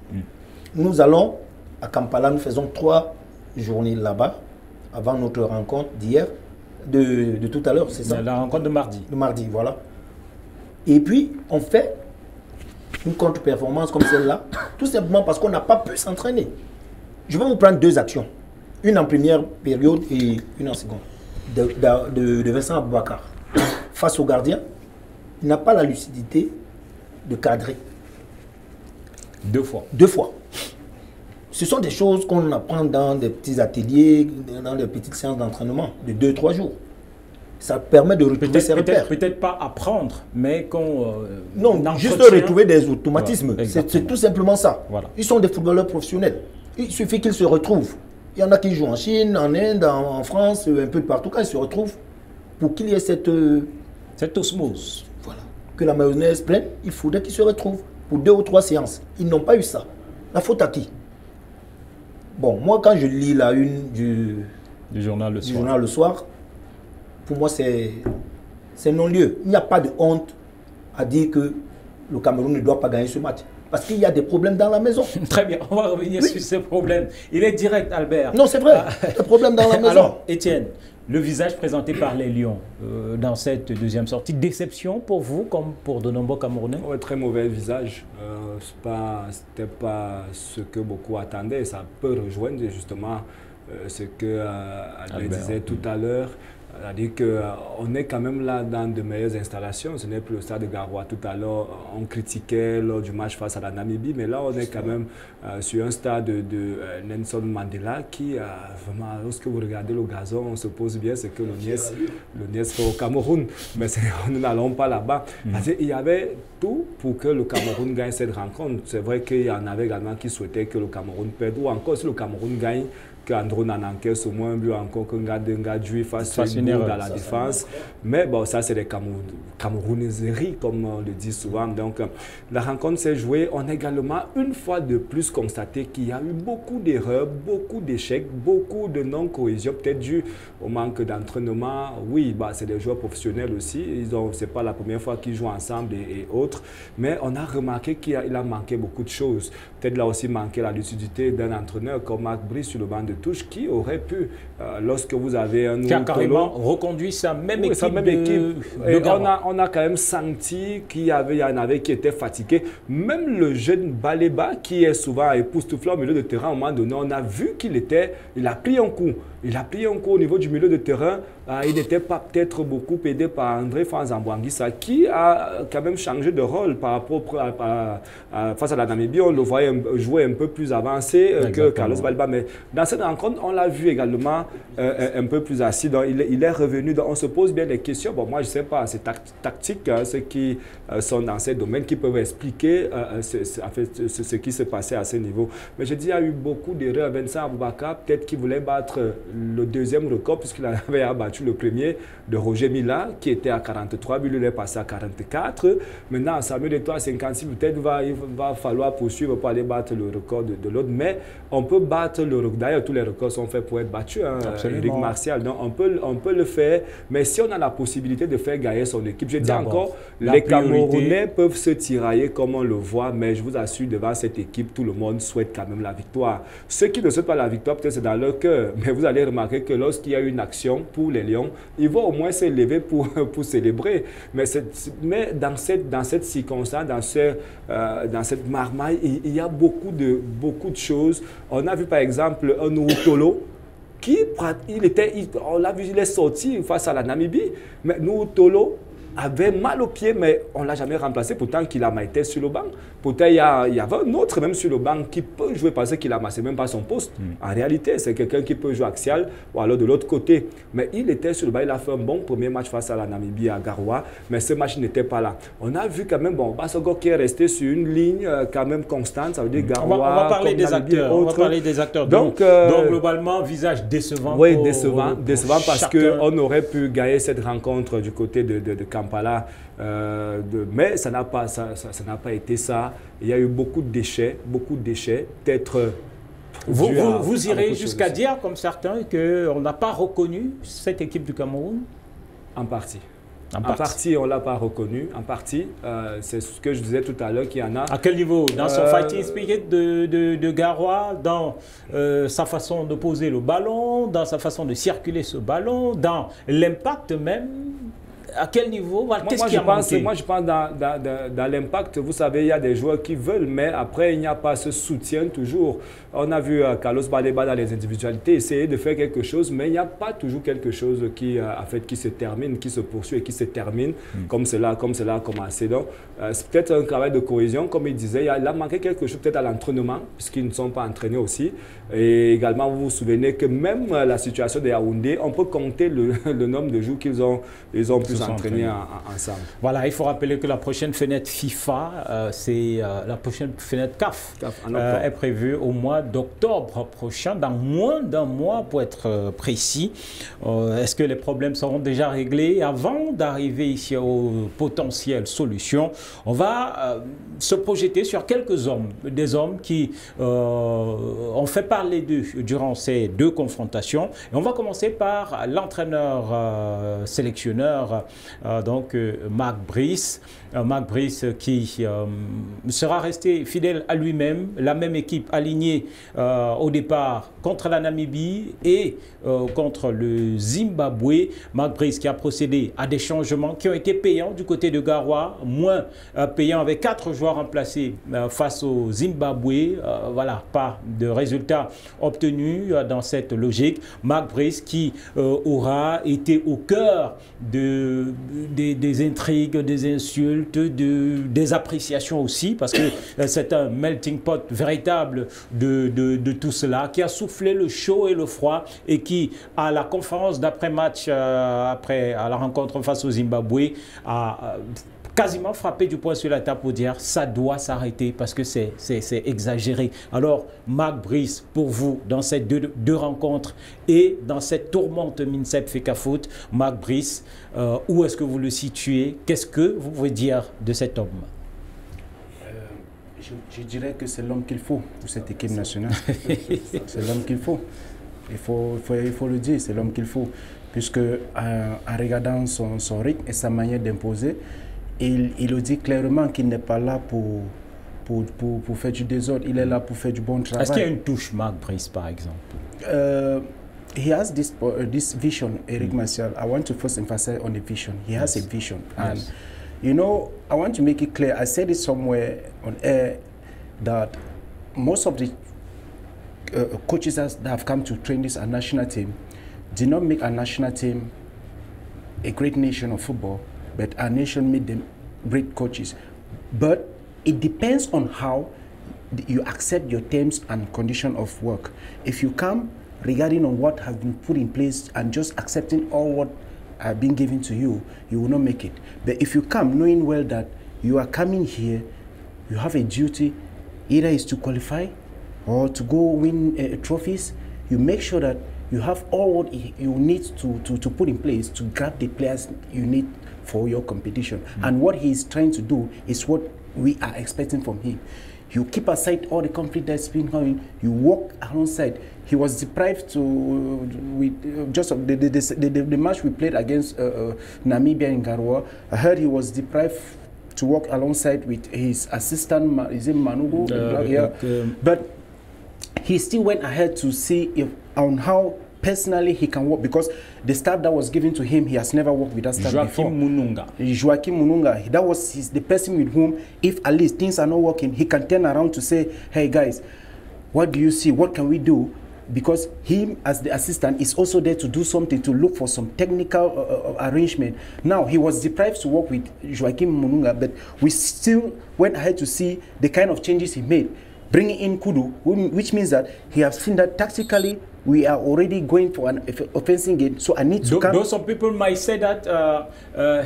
Nous allons à Kampala, nous faisons 3 journées là-bas, avant notre rencontre d'hier, de tout à l'heure, c'est ça? La rencontre de mardi. De mardi, voilà. Et puis, on fait une contre-performance comme celle-là, tout simplement parce qu'on n'a pas pu s'entraîner. Je vais vous prendre 2 actions. Une en première période et une en seconde. De Vincent Aboubakar. Face au gardien, il n'a pas la lucidité de cadrer. 2 fois. 2 fois. Ce sont des choses qu'on apprend dans des petits ateliers, dans des petites séances d'entraînement de 2-3 jours. Ça permet de retrouver ses repères. Peut-être pas apprendre, mais qu'on... non, juste retrouver des automatismes. Voilà, c'est tout simplement ça. Voilà. Ils sont des footballeurs professionnels. Il suffit qu'ils se retrouvent. Il y en a qui jouent en Chine, en Inde, en France, un peu de partout. Quand ils se retrouvent, pour qu'il y ait cette osmose. Voilà. Que la mayonnaise prenne, il faudrait qu'ils se retrouvent pour 2 ou 3 séances. Ils n'ont pas eu ça. La faute à qui? Bon, moi, quand je lis la une du journal le soir, pour moi, c'est non-lieu. Il n'y a pas de honte à dire que le Cameroun ne doit pas gagner ce match. Parce qu'il y a des problèmes dans la maison. Très bien, on va revenir sur ces problèmes. Il est direct, Albert. Non, c'est vrai, des problèmes dans la maison. Alors, Étienne, le visage présenté par les Lions dans cette deuxième sortie, déception pour vous comme pour de nombreux Camerounais? Ouais, très mauvais visage. C'était pas ce que beaucoup attendaient. Ça peut rejoindre justement ce que Albert disait tout à l'heure. C'est-à-dire qu'on est quand même là dans de meilleures installations. Ce n'est plus le stade de Garoua. Tout à l'heure, on critiquait lors du match face à la Namibie, mais là, on est quand même sur un stade de Nelson Mandela qui, vraiment, lorsque vous regardez le gazon, on se pose bien ce que le Niès fait au Cameroun. Mais nous n'allons pas là-bas. Parce qu'il y avait tout pour que le Cameroun gagne cette rencontre. C'est vrai qu'il y en avait également qui souhaitaient que le Cameroun perde. Ou encore, si le Cameroun gagne, qu'Andro n'en encaisse au moins un but encore qu'un gars juif fasse une erreur dans la défense. Mais bon, ça c'est des Camerounaiseries, comme on le dit souvent. Donc la rencontre s'est jouée. On a également une fois de plus constaté qu'il y a eu beaucoup d'erreurs, beaucoup d'échecs, beaucoup de non-cohésion, peut-être dû au manque d'entraînement. Oui, bah, c'est des joueurs professionnels aussi. Ce n'est pas la première fois qu'ils jouent ensemble et autres. Mais on a remarqué qu'il a manqué beaucoup de choses. Peut-être là aussi manqué la lucidité d'un entraîneur comme Marc Brice sur le banc de touche qui aurait pu, lorsque vous avez un qui a carrément reconduit sa même équipe. On a quand même senti qu'il y en avait qui étaient fatigués. Même le jeune Baleba, qui est souvent époustouflant au milieu de terrain, à un moment donné, on a vu il a pris un coup. Il a pris un coup au niveau du milieu de terrain. Il n'était pas peut-être beaucoup aidé par André Fanzambouanguissa, qui a quand même changé de rôle par rapport face à la Namibie. On le voyait jouer un peu plus avancé que Carlos Baleba. Mais dans cette rencontre, on l'a vu également un peu plus assis. Donc, il est revenu. Donc, on se pose bien des questions. Bon, moi, je ne sais pas, c'est tactique, ceux qui sont dans ces domaines, qui peuvent expliquer ce qui s'est passé à ce niveau. Mais je dis, il y a eu beaucoup d'erreurs. Vincent Aboubakar, peut-être qu'il voulait battre le deuxième record, puisqu'il avait abattu le premier de Roger Mila, qui était à 43, puis il est passé à 44. Maintenant, Samuel Eto'o à 56, peut-être il va falloir poursuivre pour aller battre le record de l'autre. Mais on peut battre le record. D'ailleurs, tous les records sont faits pour être battus, hein, Eric Martial. Donc, on peut le faire. Mais si on a la possibilité de faire gagner son équipe, je dis encore, les Camerounais peuvent se tirailler comme on le voit, mais je vous assure, devant cette équipe, tout le monde souhaite quand même la victoire. Ceux qui ne souhaitent pas la victoire, peut-être c'est dans leur cœur. Mais vous allez remarquer que lorsqu'il y a une action pour les Lions, ils vont au moins se lever pour célébrer. Mais dans cette circonstance, dans cette marmaille, il y a beaucoup de choses. On a vu par exemple un Noutolo on l'a vu, il est sorti face à la Namibie, mais Noutolo avait mal au pied, mais on ne l'a jamais remplacé, pourtant qu'il a maïté sur le banc. Pourtant, il y avait un autre même sur le banc qui peut jouer parce qu'il a massé même pas son poste. En réalité, c'est quelqu'un qui peut jouer axial ou alors de l'autre côté. Mais il était sur le banc, il a fait un bon premier match face à la Namibie à Garoua, mais ce match n'était pas là. On a vu quand même, Bassogor qui est resté sur une ligne quand même constante, ça veut dire Garoua. On va parler des acteurs. On va parler des acteurs. Donc globalement, visage décevant. Oui, décevant parce qu'on aurait pu gagner cette rencontre du côté de Kampala. Mais ça n'a pas été ça. Il y a eu beaucoup de déchets, peut-être. Vous irez jusqu'à dire, comme certains, qu'on n'a pas reconnu cette équipe du Cameroun? En partie. En partie, on ne l'a pas reconnu. En partie, c'est ce que je disais tout à l'heure qu'il y en a. À quel niveau? Dans son fighting spirit de Garoua, dans sa façon de poser le ballon, dans sa façon de circuler ce ballon, dans l'impact même? À quel niveau? Qu'est-ce qui a manqué? Moi, je pense dans l'impact. Vous savez, il y a des joueurs qui veulent, mais après, il n'y a pas ce soutien toujours. On a vu Carlos Baleba dans les individualités essayer de faire quelque chose, mais il n'y a pas toujours quelque chose qui se termine, qui se poursuit et qui se termine comme cela a commencé. Donc, c'est peut-être un travail de cohésion, comme il disait. Il a manqué quelque chose peut-être à l'entraînement, puisqu'ils ne sont pas entraînés aussi. Et également, vous vous souvenez que même la situation de Yaoundé, on peut compter le nombre de jours qu'ils ont pu s'entraîner ensemble. Voilà, il faut rappeler que la prochaine fenêtre FIFA, c'est la prochaine fenêtre CAF est prévue au mois d'octobre prochain, dans moins d'un mois pour être précis. Est-ce que les problèmes seront déjà réglés? Avant d'arriver ici aux potentielles solutions, on va se projeter sur quelques hommes, des hommes qui ont fait parler d'eux durant ces deux confrontations. Et on va commencer par l'entraîneur sélectionneur donc Marc Brice. Marc Brice qui sera resté fidèle à lui-même, la même équipe alignée au départ contre la Namibie et contre le Zimbabwe. Marc Brice qui a procédé à des changements qui ont été payants du côté de Garoua, moins payants avec 4 joueurs remplacés face au Zimbabwe. Voilà, pas de résultats obtenus dans cette logique. Marc Brice qui aura été au cœur des intrigues, des insultes, des appréciations aussi, parce que c'est un melting pot véritable de tout cela, qui a soufflé le chaud et le froid et qui, à la conférence d'après-match, à la rencontre face au Zimbabwe, a quasiment frappé du poing sur la table pour dire ça doit s'arrêter parce que c'est exagéré. Alors, Marc Brice, pour vous, dans ces deux rencontres et dans cette tourmente MINSEP FECAFOOT, Marc Brice, où est-ce que vous le situez? Qu'est-ce que vous pouvez dire de cet homme? Je dirais que c'est l'homme qu'il faut pour cette équipe nationale. C'est l'homme qu'il faut. Il faut le dire, c'est l'homme qu'il faut. Puisque en regardant son rythme et sa manière d'imposer, il le dit clairement qu'il n'est pas là pour faire du désordre, il est là pour faire du bon travail. Est-ce qu'il y a une touche Marc Brice, par exemple? He has this vision, Eric Martial. I want to first emphasize on the vision. He has a vision. And, you know, I want to make it clear, I said it somewhere on air, that most of the coaches that have come to train this national team did not make our national team a great nation of football, but our nation made them great coaches. But it depends on how you accept your terms and condition of work. If you come regarding on what has been put in place and just accepting all what are being given to you, you will not make it. But if you come knowing well that you are coming here, you have a duty, either is to qualify or to go win trophies, you make sure that you have all what you need to put in place to grab the players you need for your competition. And what he is trying to do is what we are expecting from him. You keep aside all the conflict that's been going, you walk alongside. He was deprived the match we played against Namibia in Garoua. I heard he was deprived to walk alongside with his assistant, is it Manugo? But he still went ahead to see on how personally he can work, because the staff that was given to him, he has never worked with that staff before. Joachim Mununga, that was the person with whom, if at least things are not working, he can turn around to say, hey guys, what do you see? What can we do? Because him as the assistant is also there to do something, to look for some technical arrangement. Now, he was deprived to work with Joachim Mununga, but we still went ahead to see the kind of changes he made, bringing in Kudu, which means that he has seen that tactically we are already going for an offensive game, so I need to come. Though some people might say that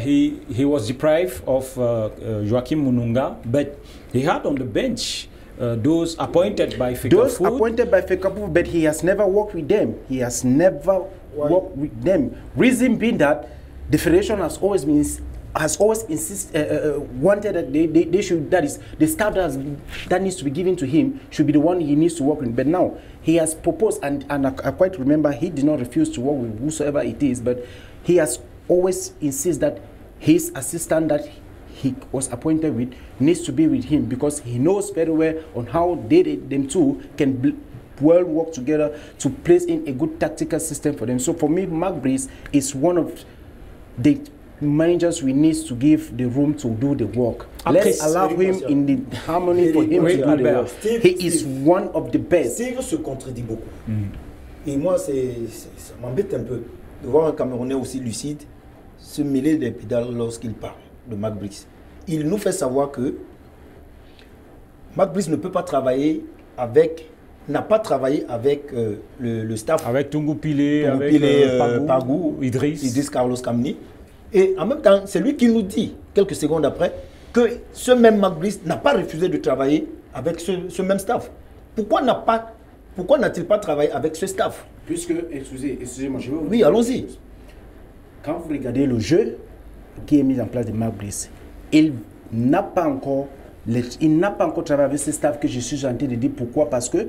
he was deprived of Joachim Mununga, but he had on the bench those appointed by FECAFOOT. Those appointed by FECAFOOT, but he has never worked with them. He has never worked with them. Reason being that the federation has always wanted that they should, that is the staff that needs to be given to him should be the one he needs to work with. But now he has proposed, and I quite remember he did not refuse to work with whosoever it is, but he has always insisted that his assistant that he was appointed with needs to be with him, because he knows very well on how them two can well work together to place in a good tactical system for them. So for me, Marc Brice is one of the managers we need to give the room to do the work. Let's allow him in the harmony for him to do the work. He is one of the best. Steve se contredit beaucoup. Et moi, ça m'embête un peu de voir un Camerounais aussi lucide se mêler des pédales lorsqu'il parle de Marc Brice. Il nous fait savoir que Marc Brice ne peut pas travailler avec, n'a pas travaillé avec le staff. Avec Tungu Pile, avec Pagou, Idriss Carlos Kamni. Et en même temps, c'est lui qui nous dit, quelques secondes après, que ce même Marc Brice n'a pas refusé de travailler avec ce même staff. Pourquoi n'a-t-il pas travaillé avec ce staff? Puisque, excusez-moi, je veux vous... Oui, allons-y. Quand vous regardez le jeu qui est mis en place de Marc Brice, il n'a pas encore travaillé avec ce staff que je suis en train de dire. Pourquoi? Parce que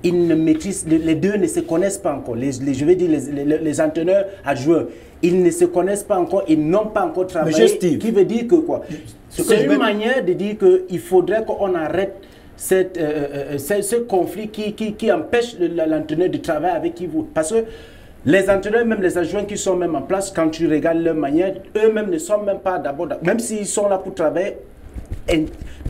ils ne maîtrisent, les deux ne se connaissent pas encore. Je veux dire, les entraîneurs adjoints, ils ne se connaissent pas encore, ils n'ont pas encore travaillé. Steve, qui veut dire que quoi? C'est une manière de dire qu'il faudrait qu'on arrête ce conflit qui empêche l'entraîneur de travailler avec qui vous. Parce que les entraîneurs, même les adjoints qui sont même en place, quand tu regardes leur manière, eux-mêmes ne sont même pas d'abord, même s'ils sont là pour travailler,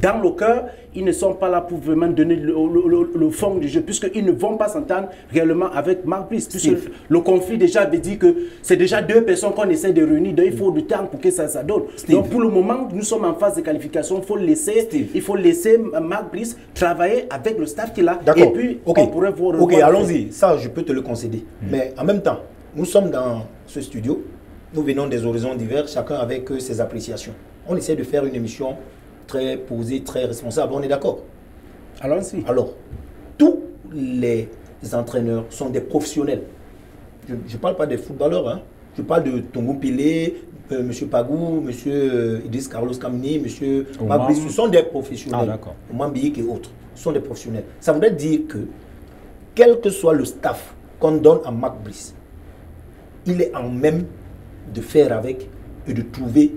dans le cœur, ils ne sont pas là pour vraiment donner le fond du jeu, puisqu'ils ne vont pas s'entendre réellement avec Marc Brice. Puisque le conflit déjà veut dire que c'est déjà deux personnes qu'on essaie de réunir, donc il faut du temps pour que ça donne. Donc pour le moment, nous sommes en phase de qualification, il faut laisser Marc Brice travailler avec le staff qu'il a, et puis on pourrait voir... Ok, allons-y, ça je peux te le concéder. Mais en même temps, nous sommes dans ce studio, nous venons des horizons divers, chacun avec ses appréciations. On essaie de faire une émission très posé, très responsable, on est d'accord? Allons-y. Alors, tous les entraîneurs sont des professionnels. Je ne parle pas des footballeurs, hein. Je parle de Tongo Pelé, M. Pagou, M. Idriss Carlos Kamini, M. Mabris, ce sont des professionnels. Mambiyik et autres, ce sont des professionnels. Ça voudrait dire que, quel que soit le staff qu'on donne à Marc Brice, il est en même de faire avec et de trouver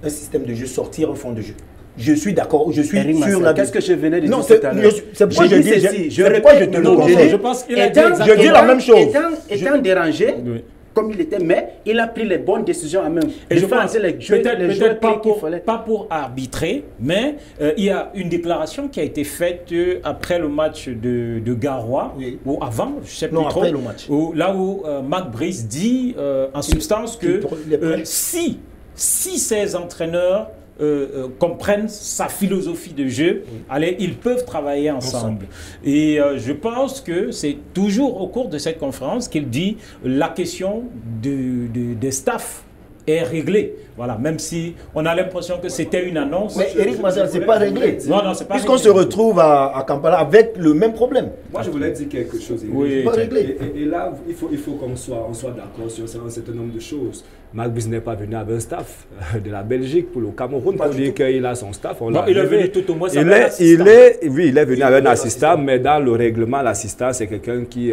un système de jeu, sortir un fond de jeu. Je suis d'accord, je suis sur la... Qu'est-ce que je venais de dire tout à l'heure? C'est pourquoi je dis ceci. Je répète, je pense qu'il a dit la même chose. Étant dérangé, comme il était, mais il a pris les bonnes décisions en même. Et je pense peut-être pas pour arbitrer, mais il y a une déclaration qui a été faite après le match de Garoua, ou avant, je ne sais plus trop, après le match. Là où Marc Brice dit en substance que si ces entraîneurs comprennent sa philosophie de jeu, allez, ils peuvent travailler ensemble. Et je pense que c'est toujours au cours de cette conférence qu'il dit la question des staffs est réglée. Voilà, même si on a l'impression que c'était une annonce. Mais Eric Marcel, c'est pas réglé. Non, c'est pas puisqu'on se retrouve à Kampala avec le même problème. Moi, je voulais dire quelque chose. Oui, pas réglé. Et là, il faut qu'on soit d'accord sur un certain nombre de choses. Marc Brice n'est pas venu avec un staff de la Belgique pour le Cameroun pour dire qu'il a son staff. Non, il est venu tout au moins avec un assistant. Oui, il est venu avec un assistant, mais dans le règlement, l'assistant, c'est quelqu'un qui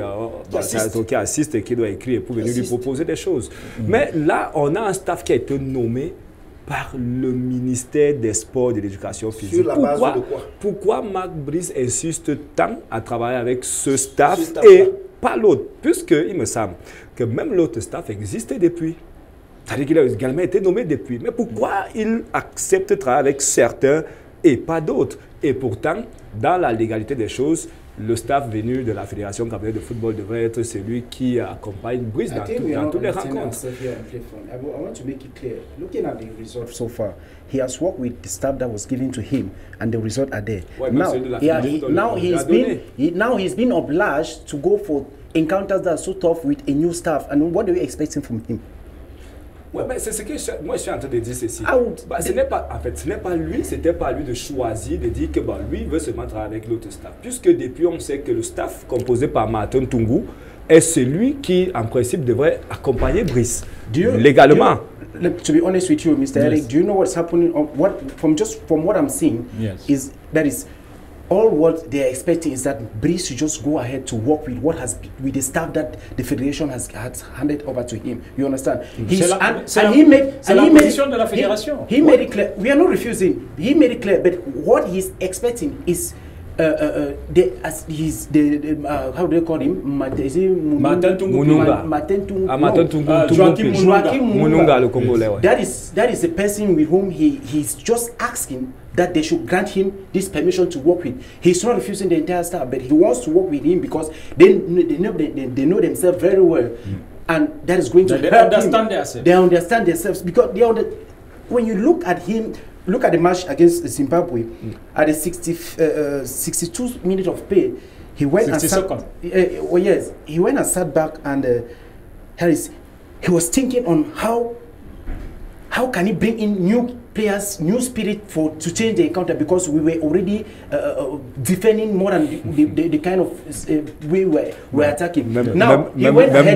assiste et qui doit écrire pour venir lui proposer des choses. Mais là, on a un staff qui a été nommé par le ministère des Sports et de l'Éducation physique. Sur la base de quoi? Pourquoi Marc Brice insiste tant à travailler avec ce staff et pas l'autre? Puisqu'il me semble que même l'autre staff existait depuis. C'est-à-dire qu'il a également été nommé depuis. Mais pourquoi il accepte de travailler avec certains et pas d'autres? Et pourtant, dans la légalité des choses, le staff venu de la Fédération camerounaise de football devrait être celui qui accompagne Brice dans toutes les rencontres. I want to make it clear. Looking at the results so far, he has worked with the staff that was given to him, and the results are there. Ouais, now he's been obliged to go for encounters that are so tough with a new staff. And what are you expecting from him? Ouais, mais c'est ce que moi je suis en train de dire ceci. Ce n'est pas, en fait, ce n'est pas lui, c'était pas lui de choisir, de dire que lui veut seulement travailler avec l'autre staff. Puisque depuis on sait que le staff composé par Martin Tungu est celui qui, en principe, devrait accompagner Brice légalement. To be honest with you, Mr. Eric, do you know what's happening? From what I'm seeing, is all what they're expecting is that Brice should just go ahead to work with the staff that the federation has handed over to him. You understand? He made it clear. We are not refusing. He made it clear. But what he's expecting is how do they call him? That is the person with whom he's just asking that they should grant him this permission to work with. He's not refusing the entire staff, but he wants to work with him because they know themselves very well, and that is going to help him. They understand themselves because when you look at him. Look at the match against Zimbabwe. At the 62 minutes of play, he went and sat. He went and sat back, and he was thinking on how can he bring in new players, new spirit to change the encounter, because we were already defending more than the kind of way we were attacking. Now he went ahead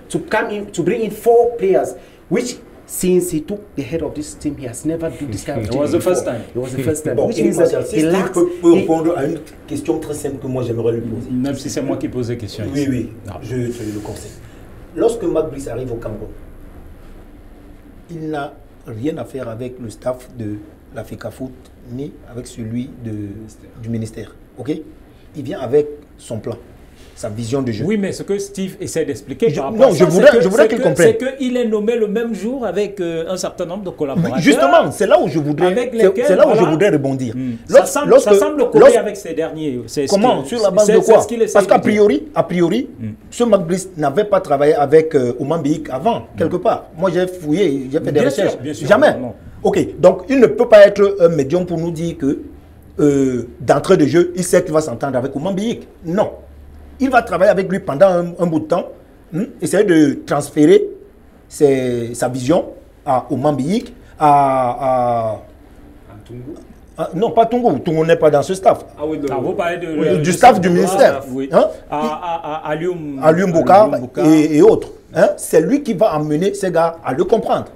to bring in 4 players, which since he took the head of this team, he has never done this kind of thing. It was the first time. It was the first time. Bon, Which means that si Steve peut répondre à une question très simple que moi j'aimerais lui poser. Même si c'est moi qui pose la question. Oui, oui, je le conseille. Lorsque Mac Brice arrive au Cameroun, il n'a rien à faire avec le staff de la FECAFOOT ni avec celui du ministère. Ok? Il vient avec son plan, sa vision de jeu. Oui, mais ce que Steve essaie d'expliquer, je voudrais qu'il comprenne. C'est qu'il est nommé le même jour avec un certain nombre de collaborateurs. Justement, c'est là où je voudrais, je voudrais rebondir. Ça semble coller avec ces derniers. Comment? Sur la base de quoi? Parce qu'a priori, ce Mac Brice n'avait pas travaillé avec Oman Biyik avant, quelque part. Moi, j'ai fouillé, j'ai fait des recherches. Bien sûr, jamais. Non. Ok, donc il ne peut pas être un médium pour nous dire que d'entrée de jeu, il sait qu'il va s'entendre avec Oman Biyik. Non. Il va travailler avec lui pendant un bout de temps, essayer de transférer sa vision à Oman Biyik, non, pas Tungu. Tungu n'est pas dans ce staff. Vous parlez du staff du ministère. Oui. Alioum Bokar et autres. C'est lui qui va amener ces gars à le comprendre.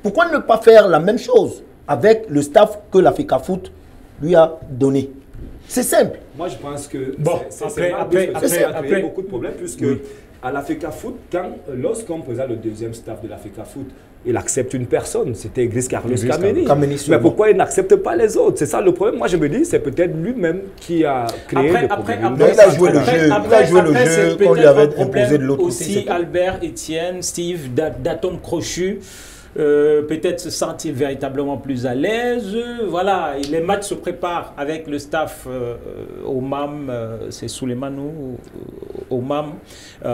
Pourquoi ne pas faire la même chose avec le staff que la FECAFOOT lui a donné? C'est simple. Moi, je pense que ça a créé beaucoup de problèmes puisque à la FECAFOOT, lorsqu'on présente le deuxième staff de la FECAFOOT, il accepte une personne, c'était Idriss Carlos Kameni. Mais pourquoi il n'accepte pas les autres? C'est ça le problème. Moi, je me dis, c'est peut-être lui-même qui a créé le problème. Il a joué le jeu. Il a joué le jeu qu'on lui avait imposé de l'autre côté. Aussi, Albert, Etienne, Steve, d'Atome Crochu. Peut-être se sent-il véritablement plus à l'aise. Voilà, les matchs se préparent avec le staff au MAM, c'est Souleymanou, au MAM. Il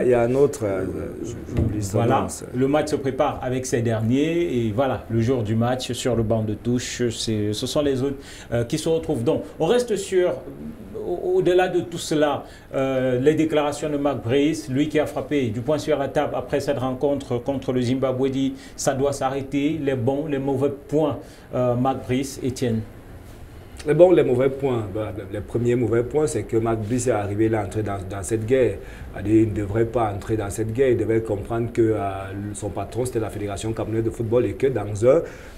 y a un autre, j'oublie son nom. Voilà, le match se prépare avec ces derniers et voilà, le jour du match sur le banc de touche, ce sont les autres qui se retrouvent. Donc, on reste sur, au-delà de tout cela, les déclarations de Mac Brice, lui qui a frappé du poing sur la table après cette rencontre contre le Zimbabwe, dit ça doit s'arrêter, les bons, les mauvais points, Mac Brice, Etienne. Les bons, les mauvais points. Les premiers mauvais points, c'est que Mac Brice est arrivé là, entré dans cette guerre. Il ne devrait pas entrer dans cette guerre. Il devait comprendre que son patron, c'était la Fédération camerounaise de football et que dans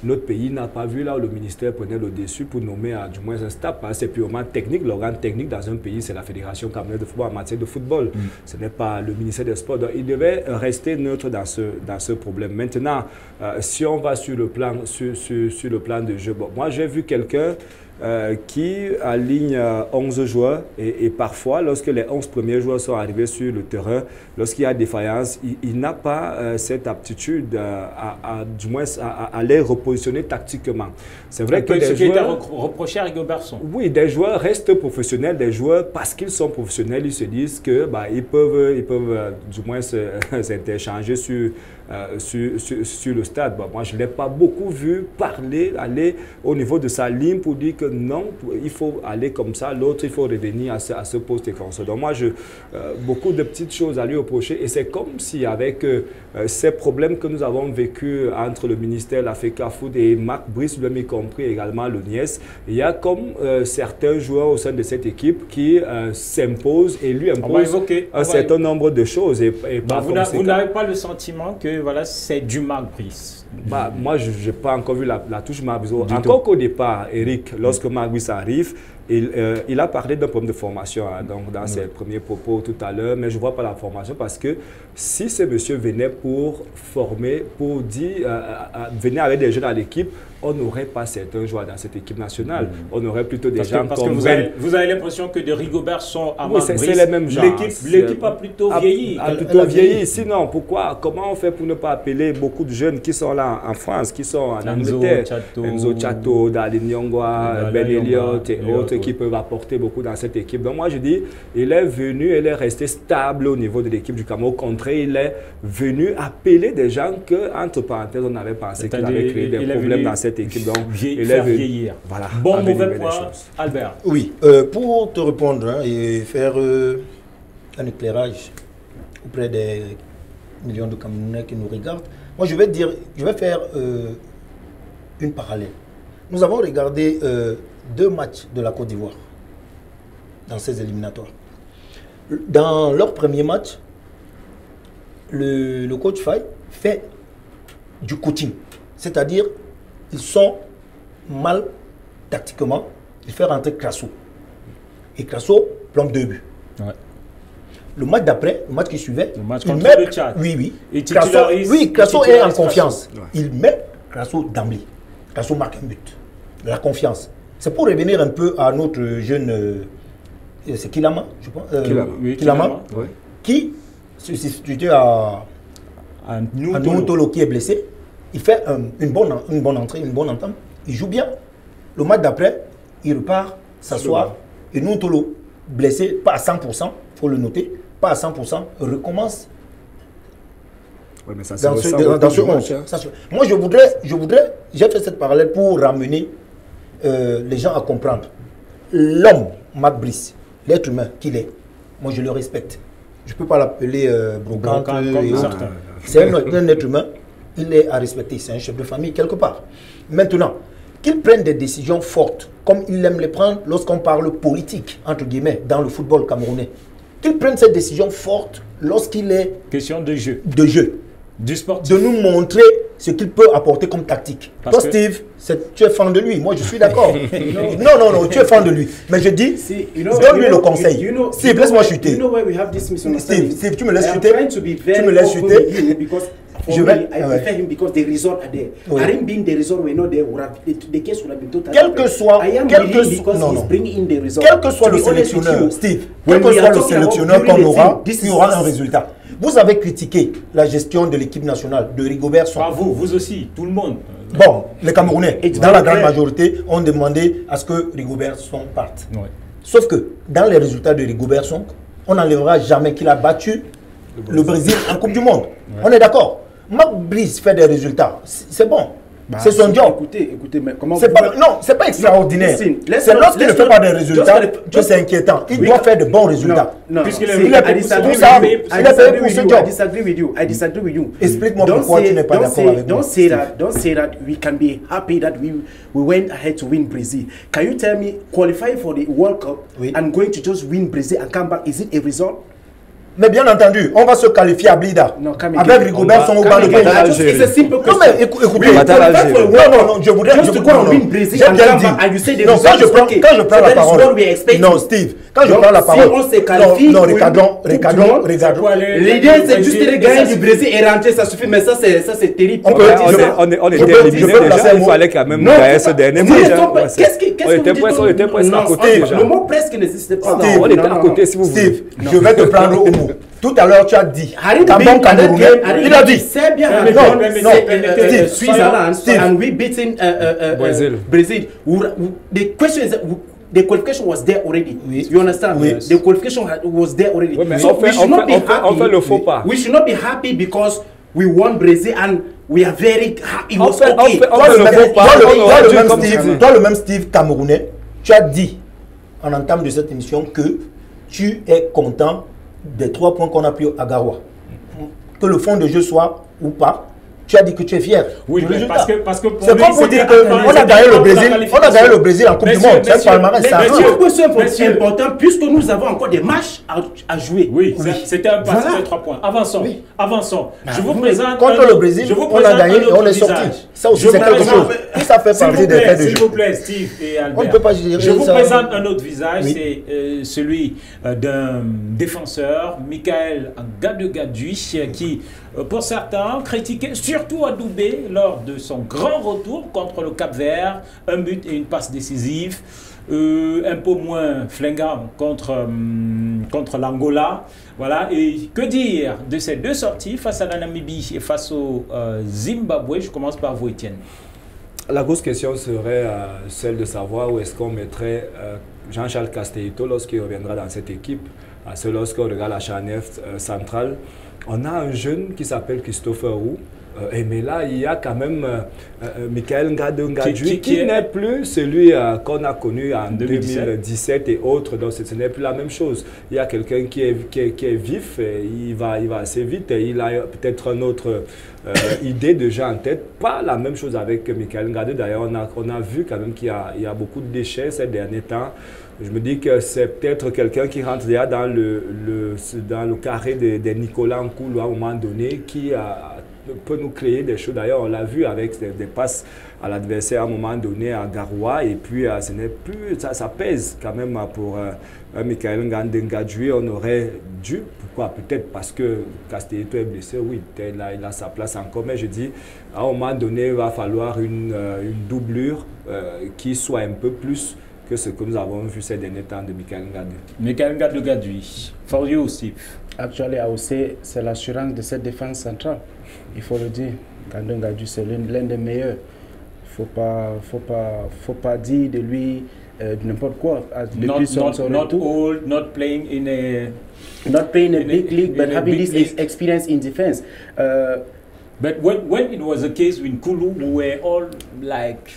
notre pays n'a pas vu là où le ministère prenait le dessus pour nommer du moins un staff. C'est purement technique. L'organe technique dans un pays, c'est la Fédération camerounaise de football en matière de football. Ce n'est pas le ministère des Sports. Donc, il devait rester neutre dans ce problème. Maintenant, si on va sur le plan de jeu, bon, moi j'ai vu quelqu'un qui aligne 11 joueurs et parfois, lorsque les 11 premiers joueurs sont arrivés sur le terrain, lorsqu'il y a défaillance, il n'a pas cette aptitude du moins à les repositionner tactiquement. C'est vrai que ce qui était reproché à Rigo Berson. Oui, des joueurs restent professionnels, des joueurs, parce qu'ils sont professionnels, ils se disent que ils peuvent du moins s'interchanger sur le stade. Moi, je ne l'ai pas beaucoup vu aller au niveau de sa ligne pour dire que non, il faut aller comme ça, l'autre, il faut revenir à ce poste et comme ça. Donc moi, beaucoup de petites choses à lui reprocher et c'est comme si avec ces problèmes que nous avons vécu entre le ministère, la FECAFOOT et Mac Brice, lui y compris également le Niès, il y a comme certains joueurs au sein de cette équipe qui s'imposent et lui imposent un certain nombre de choses. Vous n'avez pas le sentiment que voilà, c'est du Mac Brice? Moi, je n'ai pas encore vu la touche Mac Brice. Encore qu'au départ, Eric, lorsque Mac Brice arrive, il a parlé d'un problème de formation donc dans ses premiers propos tout à l'heure, mais je ne vois pas la formation parce que si ce monsieur venait pour former, pour dire, venir avec des jeunes à l'équipe, on n'aurait pas certains joueurs dans cette équipe nationale. On aurait plutôt des gens comme... Vous avez l'impression que de Rigo Berson à Mac Brice, c'est les mêmes gens. L'équipe a plutôt vieilli. A plutôt vieilli. Sinon, comment on fait pour ne pas appeler beaucoup de jeunes qui sont là en France, qui sont en Angleterre, Enzo Chato, Dali Nyongwa, Ben Elliott et autres qui peuvent apporter beaucoup dans cette équipe. Donc moi je dis, il est venu, il est resté stable au niveau de l'équipe du Cameroun. Au contraire, il est venu appeler des gens que, entre parenthèses, on avait pensé qu'il avait créé des problèmes dans cette équipe. Donc, il est venu vieillir. Voilà, bon, mauvais point, Albert. Oui, pour te répondre et faire un éclairage auprès des millions de Camerounais qui nous regardent, moi je vais faire une parallèle. Nous avons regardé 2 matchs de la Côte d'Ivoire dans ces éliminatoires. Dans leur premier match, le coach Faye fait du coaching. C'est-à-dire, ils sont mal tactiquement. Il fait rentrer Crasso. Et Crasso plombe 2 buts. Ouais. Le match d'après, le match qui suivait, le match contre le Tchad. Oui. Et Crasso est en confiance. Ouais. Il met Crasso d'emblée. Crasso marque un but. La confiance. C'est pour revenir un peu à notre jeune... c'est Kilama, je pense. Kilama. Oui. Qui se substitue à Nountolo qui est blessé. Il fait une bonne entrée, une bonne entame. Il joue bien. Le match d'après, il repart s'asseoir. Et Nountolo, blessé, pas à 100%, il faut le noter, pas à 100%, recommence ouais, mais ça dans ce 11. Moi, j'ai fait cette parallèle pour ramener les gens à comprendre. L'homme, Matt Brice, l'être humain qu'il est, moi je le respecte. Je ne peux pas l'appeler brocante et autres. C'est un être humain, il est à respecter. C'est un chef de famille quelque part. Maintenant, qu'il prenne des décisions fortes, comme il aime les prendre lorsqu'on parle politique, entre guillemets, dans le football camerounais. Qu'il prenne cette décision forte lorsqu'il est... question de jeu. De jeu. Du sportif. De nous montrer ce qu'il peut apporter comme tactique. Toi, Steve, tu es fan de lui. Moi, je suis d'accord. non, tu es fan de lui. Mais je dis, donne-lui le conseil. Steve, laisse-moi chuter. Steve, tu me laisses chuter. Tu me laisses chuter. I prefer him because the result are there. Oui. Had been the result were not there, the case would have been totally quel que soit le sélectionneur, Steve, quel que soit le sélectionneur qu'on aura, il y aura un résultat. Vous avez critiqué la gestion de l'équipe nationale de Rigobert Song. Pas vous aussi, tout le monde. Bon, les Camerounais, dans la grande majorité, ont demandé à ce que Rigobert Song parte. Oui. Sauf que dans les résultats de Rigobert Song, on n'enlèvera jamais qu'il a battu le Brésil en Coupe du Monde. Ouais. On est d'accord. Matt Brice fait des résultats. C'est bon. C'est son job. Écoutez, mais comment non, c'est pas extraordinaire. C'est lorsqu'il ne fait pas des résultats que c'est inquiétant. Il doit faire de bons résultats. Puisqu'il est payé pour ce job. I disagree with you. Explique-moi pourquoi tu n'es pas d'accord avec moi. Don't say that we can be happy that we went ahead to win Brazil. Can you tell me, qualifying for the World Cup and going to just win Brazil and come back, is it a result? Mais bien entendu, on va se qualifier à Blida. Avec Rigobert Song au banc de touch. Non mais écoutez, non, je voudrais j'ai bien dit. Non, quand je prends la parole. Non, Steve, quand je prends la parole. Si on se qualifie, non, regardons. L'idée c'est juste de gagner du Brésil et rentrer, ça suffit, mais ça c'est terrible. On était éliminés déjà, il fallait quand même gagner ce dernier match. Qu'est-ce que on était presque à côté déjà. Le mot presque n'existe pas. On était à côté si vous voulez. Steve, je vais te prendre au mot. Tout à l'heure, tu as dit. Il a dit. C'est bien. Switzerland and we beating Brazil. The question is, the qualification was there already. You understand? The qualification was there already. So we should not be happy. On fait le faux pas. We should not be happy because we won Brazil and we are very happy. It was okay. Toi, le même Steve camerounais, tu as dit en entame de cette émission que tu es content des 3 points qu'on a pris à Garoua. Que le fond de jeu soit ou pas, tu as dit que tu es fier. Oui, parce que c'est comme pour dire qu'on a gagné le Brésil, en Coupe du Monde. C'est un palmarès. C'est important puisque nous avons encore des matchs à jouer. Oui, c'était un passé de 3 points. Avançons. Je vous présente. Contre le Brésil, on a gagné et on est sorti. Ça aussi, c'est quelque chose. Ça fait partie des faits de jeu. S'il vous plaît, Steve et Albert. On ne peut pas gérer. Je vous présente un autre visage. C'est celui d'un défenseur, Michael Gadegadu, qui, pour certains, critiquait surtout Adoubé lors de son grand retour contre le Cap-Vert, un but et une passe décisive, un peu moins flinguant contre l'Angola. Voilà. Et que dire de ces deux sorties face à la Namibie et face au Zimbabwe? Je commence par vous, Étienne. La grosse question serait celle de savoir où est-ce qu'on mettrait Jean-Charles Castellito lorsqu'il reviendra dans cette équipe. Parce que lorsqu'on regarde la charnière centrale, on a un jeune qui s'appelle Christopher Roux, mais là, il y a quand même Michael Ngadji qui n'est plus celui qu'on a connu en 2017 et autres. Donc, ce n'est plus la même chose. Il y a quelqu'un qui est vif, et il va assez vite et il a peut-être une autre idée déjà en tête. Pas la même chose avec Michael Ngadji. D'ailleurs, on a vu quand même qu'il y a beaucoup de déchets ces derniers temps. Je me dis que c'est peut-être quelqu'un qui rentre déjà dans le carré des Nicolas Nkoulou à un moment donné, qui peut nous créer des choses. D'ailleurs, on l'a vu avec des passes à l'adversaire à un moment donné à Garoua, et puis ce n'est plus, ça pèse quand même pour Michael Ngadji. On aurait dû, pourquoi? Peut-être parce que Castelletto est blessé, oui, il a sa place encore, mais je dis, à un moment donné, il va falloir une doublure qui soit un peu plus que ce que nous avons vu ces derniers temps de Michael Ngadji. Michael Ngadji, for you, Steve. Actually, I would say c'est l'assurance de cette défense centrale. Il faut le dire. Ngadji, c'est l'un des meilleurs. Il ne faut pas dire de lui n'importe quoi. Not old, not playing in a big league, but having this experience in defense. But when it was the case with Kulu, we were all like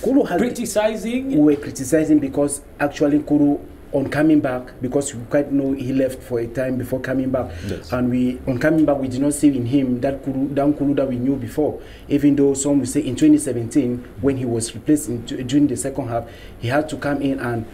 criticizing. We were criticizing because actually Kulu, on coming back, because we quite know he left for a time before coming back, yes. And on coming back we did not see in him that Kulu that we knew before. Even though some will say in 2017 when he was replaced during the second half, he had to come in and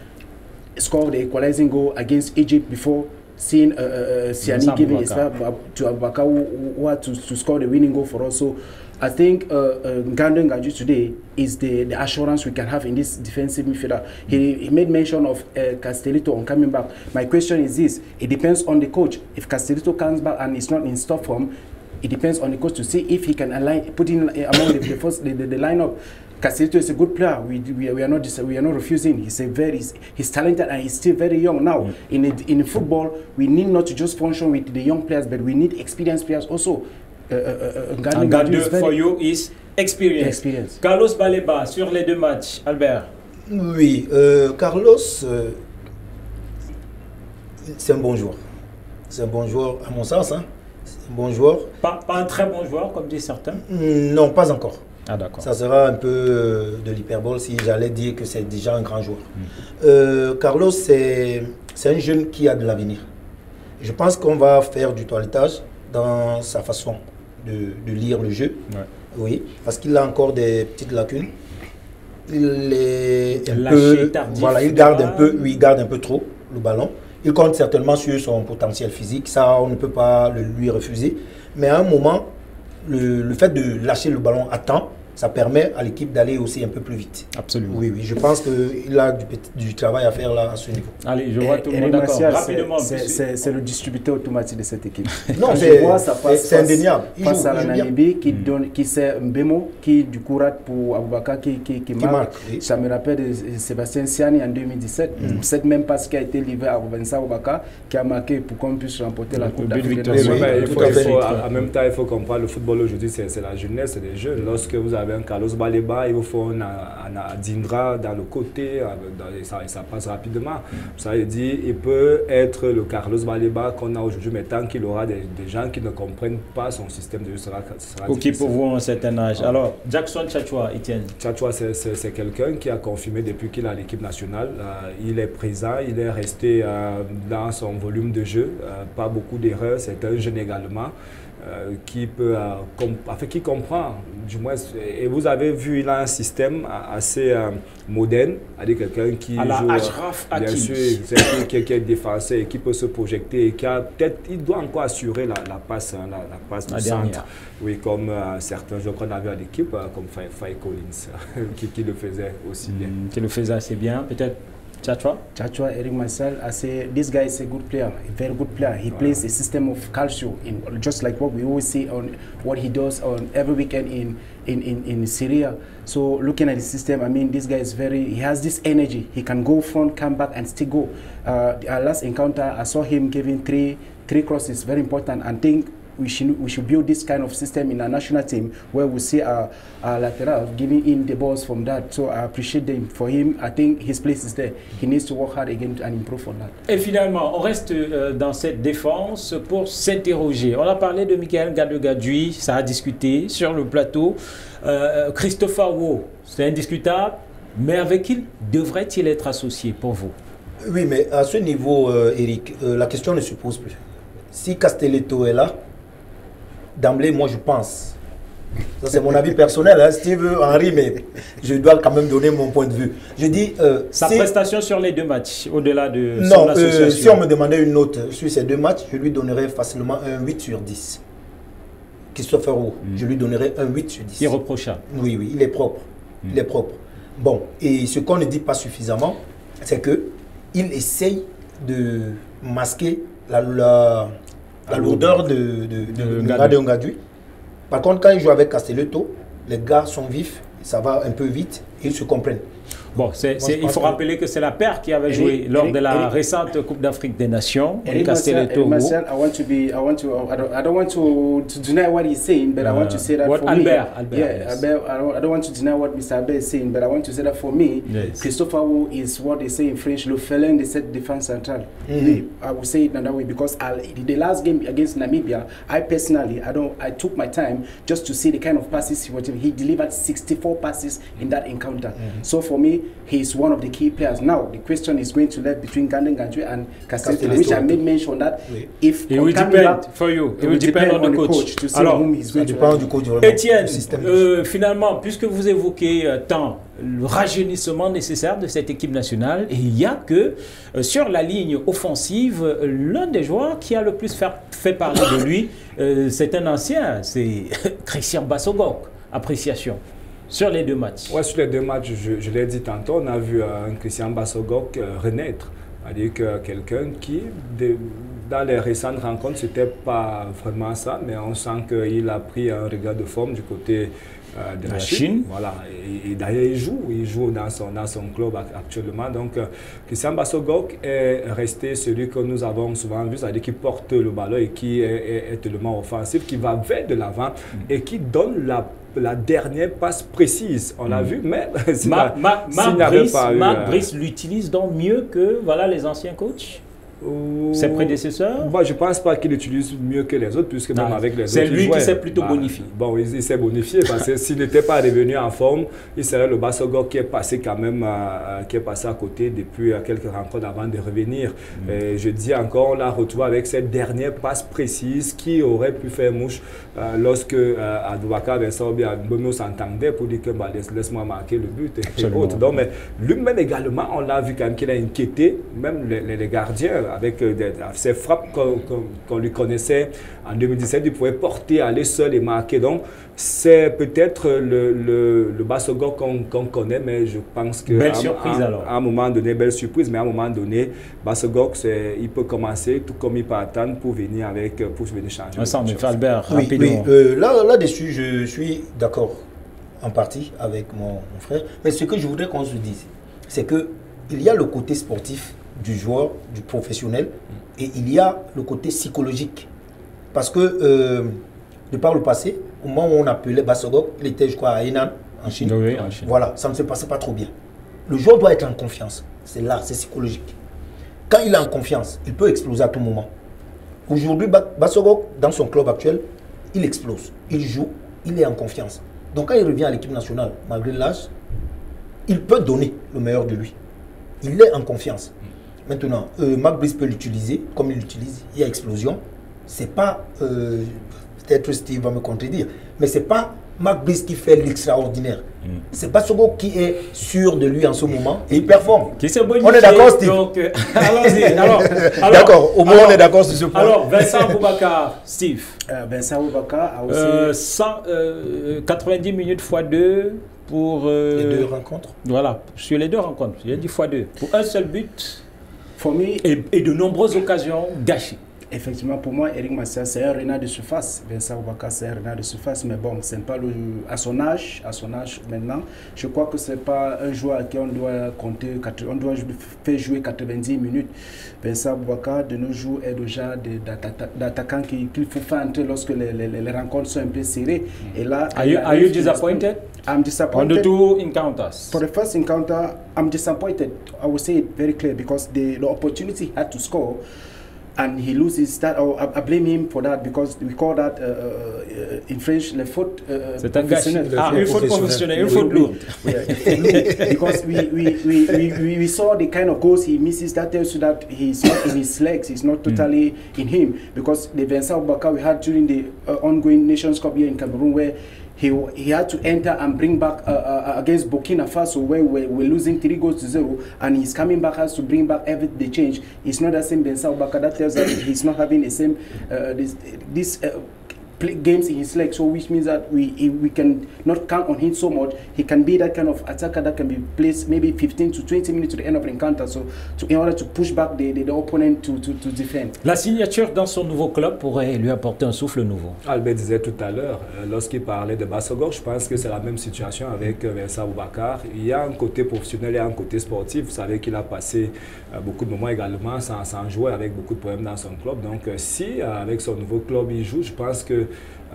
score the equalizing goal against Egypt before seeing Siani giving his to Abubakar who had to score the winning goal for us. So I think Ngadji today is the assurance we can have in this defensive midfielder. He made mention of Castelletto on coming back. My question is this: it depends on the coach. If Castelletto comes back and is not in top form, it depends on the coach to see if he can put in among the lineup. Castelletto is a good player. We are not refusing. He's talented and he's still very young. Now in football, we need not to just function with the young players, but we need experienced players also. Ngadji for you is experience. Carlos Baleba sur les deux matchs. Albert. Oui, Carlos, c'est un bon joueur. C'est un bon joueur à mon sens. Hein. C'est un bon joueur. Pas un très bon joueur comme disent certains. Non, pas encore. Ah, d'accord. Ça sera un peu de l'hyperbole si j'allais dire que c'est déjà un grand joueur. Carlos, c'est un jeune qui a de l'avenir. Je pense qu'on va faire du toilettage dans sa façon de lire le jeu. Ouais. Oui, parce qu'il a encore des petites lacunes. Il est un peu, voilà, il garde un peu trop le ballon. Il compte certainement sur son potentiel physique, ça on ne peut pas lui refuser. Mais à un moment, le fait de lâcher le ballon à temps, ça permet à l'équipe d'aller aussi un peu plus vite. Absolument. Oui, je pense qu'il a du travail à faire là à ce niveau. Allez, je vois tout le monde d'accord. Rapidement, c'est le distributeur automatique de cette équipe. Non, c'est indéniable. Face à la Namibie qui sert Mbemo, qui du coup rate pour Abubakar qui marque. Oui. Ça me rappelle de Sébastien Siani en 2017. Cette même passe qui a été livrée à Vincent Abubakar qui a marqué pour qu'on puisse remporter la Coupe d'Afrique. En même temps, il faut comprendre le football aujourd'hui, c'est la jeunesse, c'est des jeunes. Lorsque vous avez un Carlos Baleba, il vous faut un Dindra dans le côté, ça passe rapidement. Ça veut dire il peut être le Carlos Baleba qu'on a aujourd'hui, mais tant qu'il aura des gens qui ne comprennent pas son système de jeu, ce sera difficile. Pour vous, un certain âge. Alors, Jackson Tchatchoua, Etienne. Tchatchoua, c'est quelqu'un qui a confirmé depuis qu'il est à l'équipe nationale. Il est présent, il est resté dans son volume de jeu, pas beaucoup d'erreurs, c'est un jeune également. Qui comprend, du moins, et vous avez vu, il a un système assez moderne, avec quelqu'un qui joue, bien sûr, qui est défenseur et qui peut se projeter et qui a peut-être, il doit encore assurer la passe du centre. Oui, comme certains joueurs qu'on a vu à l'équipe, comme Faye Collins, qui le faisait aussi bien. Qui le faisait assez bien, peut-être. Tchatchoua, Eric Marcel, I say this guy is a good player, a very good player. He plays a system of calcio, just like what we always see on what he does on every weekend in Syria. So looking at the system, I mean, this guy is he has this energy. He can go front, come back, and still go. Our last encounter, I saw him giving three crosses, very important. And think we should build this kind of system in our national team where we see our lateral giving in the balls from that. So I appreciate them. For him, I think his place is there. He needs to work hard again and improve on that. Et finalement, on reste dans cette défense pour s'interroger. On a parlé de Michael Gadou-Gadui, ça a discuté sur le plateau. Christopher Wo, c'est indiscutable, mais avec qui devrait-il être associé pour vous? Oui, mais à ce niveau, Eric, la question ne se pose plus. Si Castelletto est là, d'emblée, moi je pense, ça c'est mon avis personnel, hein, Steve, Henry, mais je dois quand même donner mon point de vue. Je dis... sa prestation sur les 2 matchs, au-delà de son association. Si on me demandait une note sur ces 2 matchs, je lui donnerais facilement un 8 sur 10. Christopher Wo, je lui donnerais un 8 sur 10. Irreprochable. Oui, oui, il est propre. Il est propre. Bon, et ce qu'on ne dit pas suffisamment, c'est qu'il essaye de masquer la lourdeur de Gadou-Gadui. Par contre, quand il joue avec Castelletto, les gars sont vifs, ça va un peu vite et ils se comprennent. Bon, il faut rappeler que c'est la paire qui avait joué lors de la récente Coupe d'Afrique des Nations. Castelletto. Martial, I don't want to deny what he's saying, but I want to say that for me. Yes. I don't want to deny what Mr. Albert is saying, but I want to say that for me, yes. Christopher Wo is what they say in French, le félin de cette défense centrale. I will say it in that way because the last game against Namibia, I personally, I took my time just to see the kind of passes he delivered 64 passes in that encounter. So for me, he's one of the key players. Now, the question is going to left between Gadou-Gadui and Castelletto, which I made mention that if it will depend for you, it will depend on the coach to see whom he's going to work. Etienne, finalement, puisque vous évoquez tant le rajeunissement nécessaire de cette équipe nationale, il y a que sur la ligne offensive, l'un des joueurs qui a le plus fait parler de lui, c'est un ancien, c'est Christian Bassogok. Appréciation. Sur les 2 matchs. Oui, sur les 2 matchs, je l'ai dit tantôt, on a vu un Christian Bassogok renaître. C'est-à-dire que quelqu'un qui, dans les récentes rencontres, ce n'était pas vraiment ça, mais on sent qu'il a pris un regard de forme du côté de la Chine. Voilà. Et d'ailleurs, il joue dans son club actuellement. Donc, Christian Bassogok est resté celui que nous avons souvent vu, c'est-à-dire qui porte le ballon et qui est tellement offensif, qui va vers de l'avant et qui donne la dernière passe précise. On l'a vu, mais Marc Brice l'utilise donc mieux que les anciens coachs, ses prédécesseurs. Bon, je ne pense pas qu'il utilise mieux que les autres, puisque même avec les autres, c'est lui qui s'est plutôt bonifié. Bon, il s'est bonifié parce que s'il n'était pas revenu en forme, il serait le Bassogok qui est passé quand même, qui est passé à côté depuis quelques rencontres avant de revenir. Et je dis encore, on l'a retrouvé avec cette dernière passe précise qui aurait pu faire mouche lorsque Aboubakar Vincent Bono s'entendait pour dire que laisse-moi marquer le but et autres. Donc, mais lui-même également, on l'a vu quand même qu'il a inquiété même les gardiens. Avec ces frappes qu'on lui connaissait en 2017, il pouvait porter, aller seul et marquer. Donc, c'est peut-être le Bassogok qu'on connaît, mais je pense que belle surprise alors. À un moment donné, belle surprise, mais à un moment donné, Bassogok, il peut commencer tout comme il peut attendre pour venir changer. Albert, rapidement. Là-dessus, je suis d'accord en partie avec mon frère, mais ce que je voudrais qu'on se dise, c'est qu'il y a le côté sportif du joueur, du professionnel, et il y a le côté psychologique. Parce que, de par le passé, au moment où on appelait Bassogok, il était, je crois, à Henan, en Chine. Oui, en Chine. Voilà, ça ne se passait pas trop bien. Le joueur doit être en confiance. C'est là, c'est psychologique. Quand il est en confiance, il peut exploser à tout moment. Aujourd'hui, Bassogok, dans son club actuel, il explose. Il joue, il est en confiance. Donc quand il revient à l'équipe nationale, malgré l'âge, il peut donner le meilleur de lui. Il est en confiance. Maintenant, Marc Brice peut l'utiliser, comme il l'utilise, il y a explosion. C'est pas, peut-être Steve va me contredire, mais c'est pas Marc Brice qui fait l'extraordinaire. C'est Bassogok qui est sûr de lui en ce moment et il performe. On est d'accord, Steve? Allons-y. D'accord, au moins on est d'accord sur ce point. Alors, Vincent Aboubakar, Steve. Vincent Aboubakar a aussi... 90 minutes x 2 pour... les 2 rencontres. Voilà, sur les 2 rencontres, il a dit x2. Pour un seul but for me, et de nombreuses occasions gâchées. Effectivement, pour moi, Eric Martial, c'est un renard de surface. Vincent Aboubakar, c'est un renard de surface, mais bon, c'est pas à son âge maintenant. Je crois que c'est pas un joueur à qui on doit compter, on doit faire jouer 90 minutes. Vincent Aboubakar, de nos jours, est le genre d'attaquant qu'il faut faire entrer lorsque les rencontres sont un peu serrées. Et là, are you disappointed? I'm disappointed. On the 2 encounters. For the first encounter, I'm disappointed. I will say it very clear because the opportunity he had to score, and he loses that. I blame him for that because we call that in French le faute professionnel. Une faute professionnelle, une faute lourde. Because we saw the kind of goals he misses. That tells you that he's not in his legs. He's not totally in him. Because the Vincent Aboubakar we had during the ongoing Nations Cup here in Cameroon, where he had to enter and bring back against Burkina Faso, where we're losing 3-0, and he's coming back, has to bring back everything they change. It's not the same Vincent Aboubakar. That tells us he's not having the same games in his legs, so which means that we can not count on him so much. He can be that kind of attacker that can be placed maybe 15 to 20 minutes to the end of the encounter, so in order to push back the opponent to defend. La signature dans son nouveau club pourrait lui apporter un souffle nouveau. Albert disait tout à l'heure, lorsqu'il parlait de Bassogor, je pense que c'est la même situation avec Vincent Aboubakar. Il y a un côté professionnel et un côté sportif. Vous savez qu'il a passé beaucoup de moments également sans jouer, avec beaucoup de problèmes dans son club. Donc si avec son nouveau club il joue, je pense que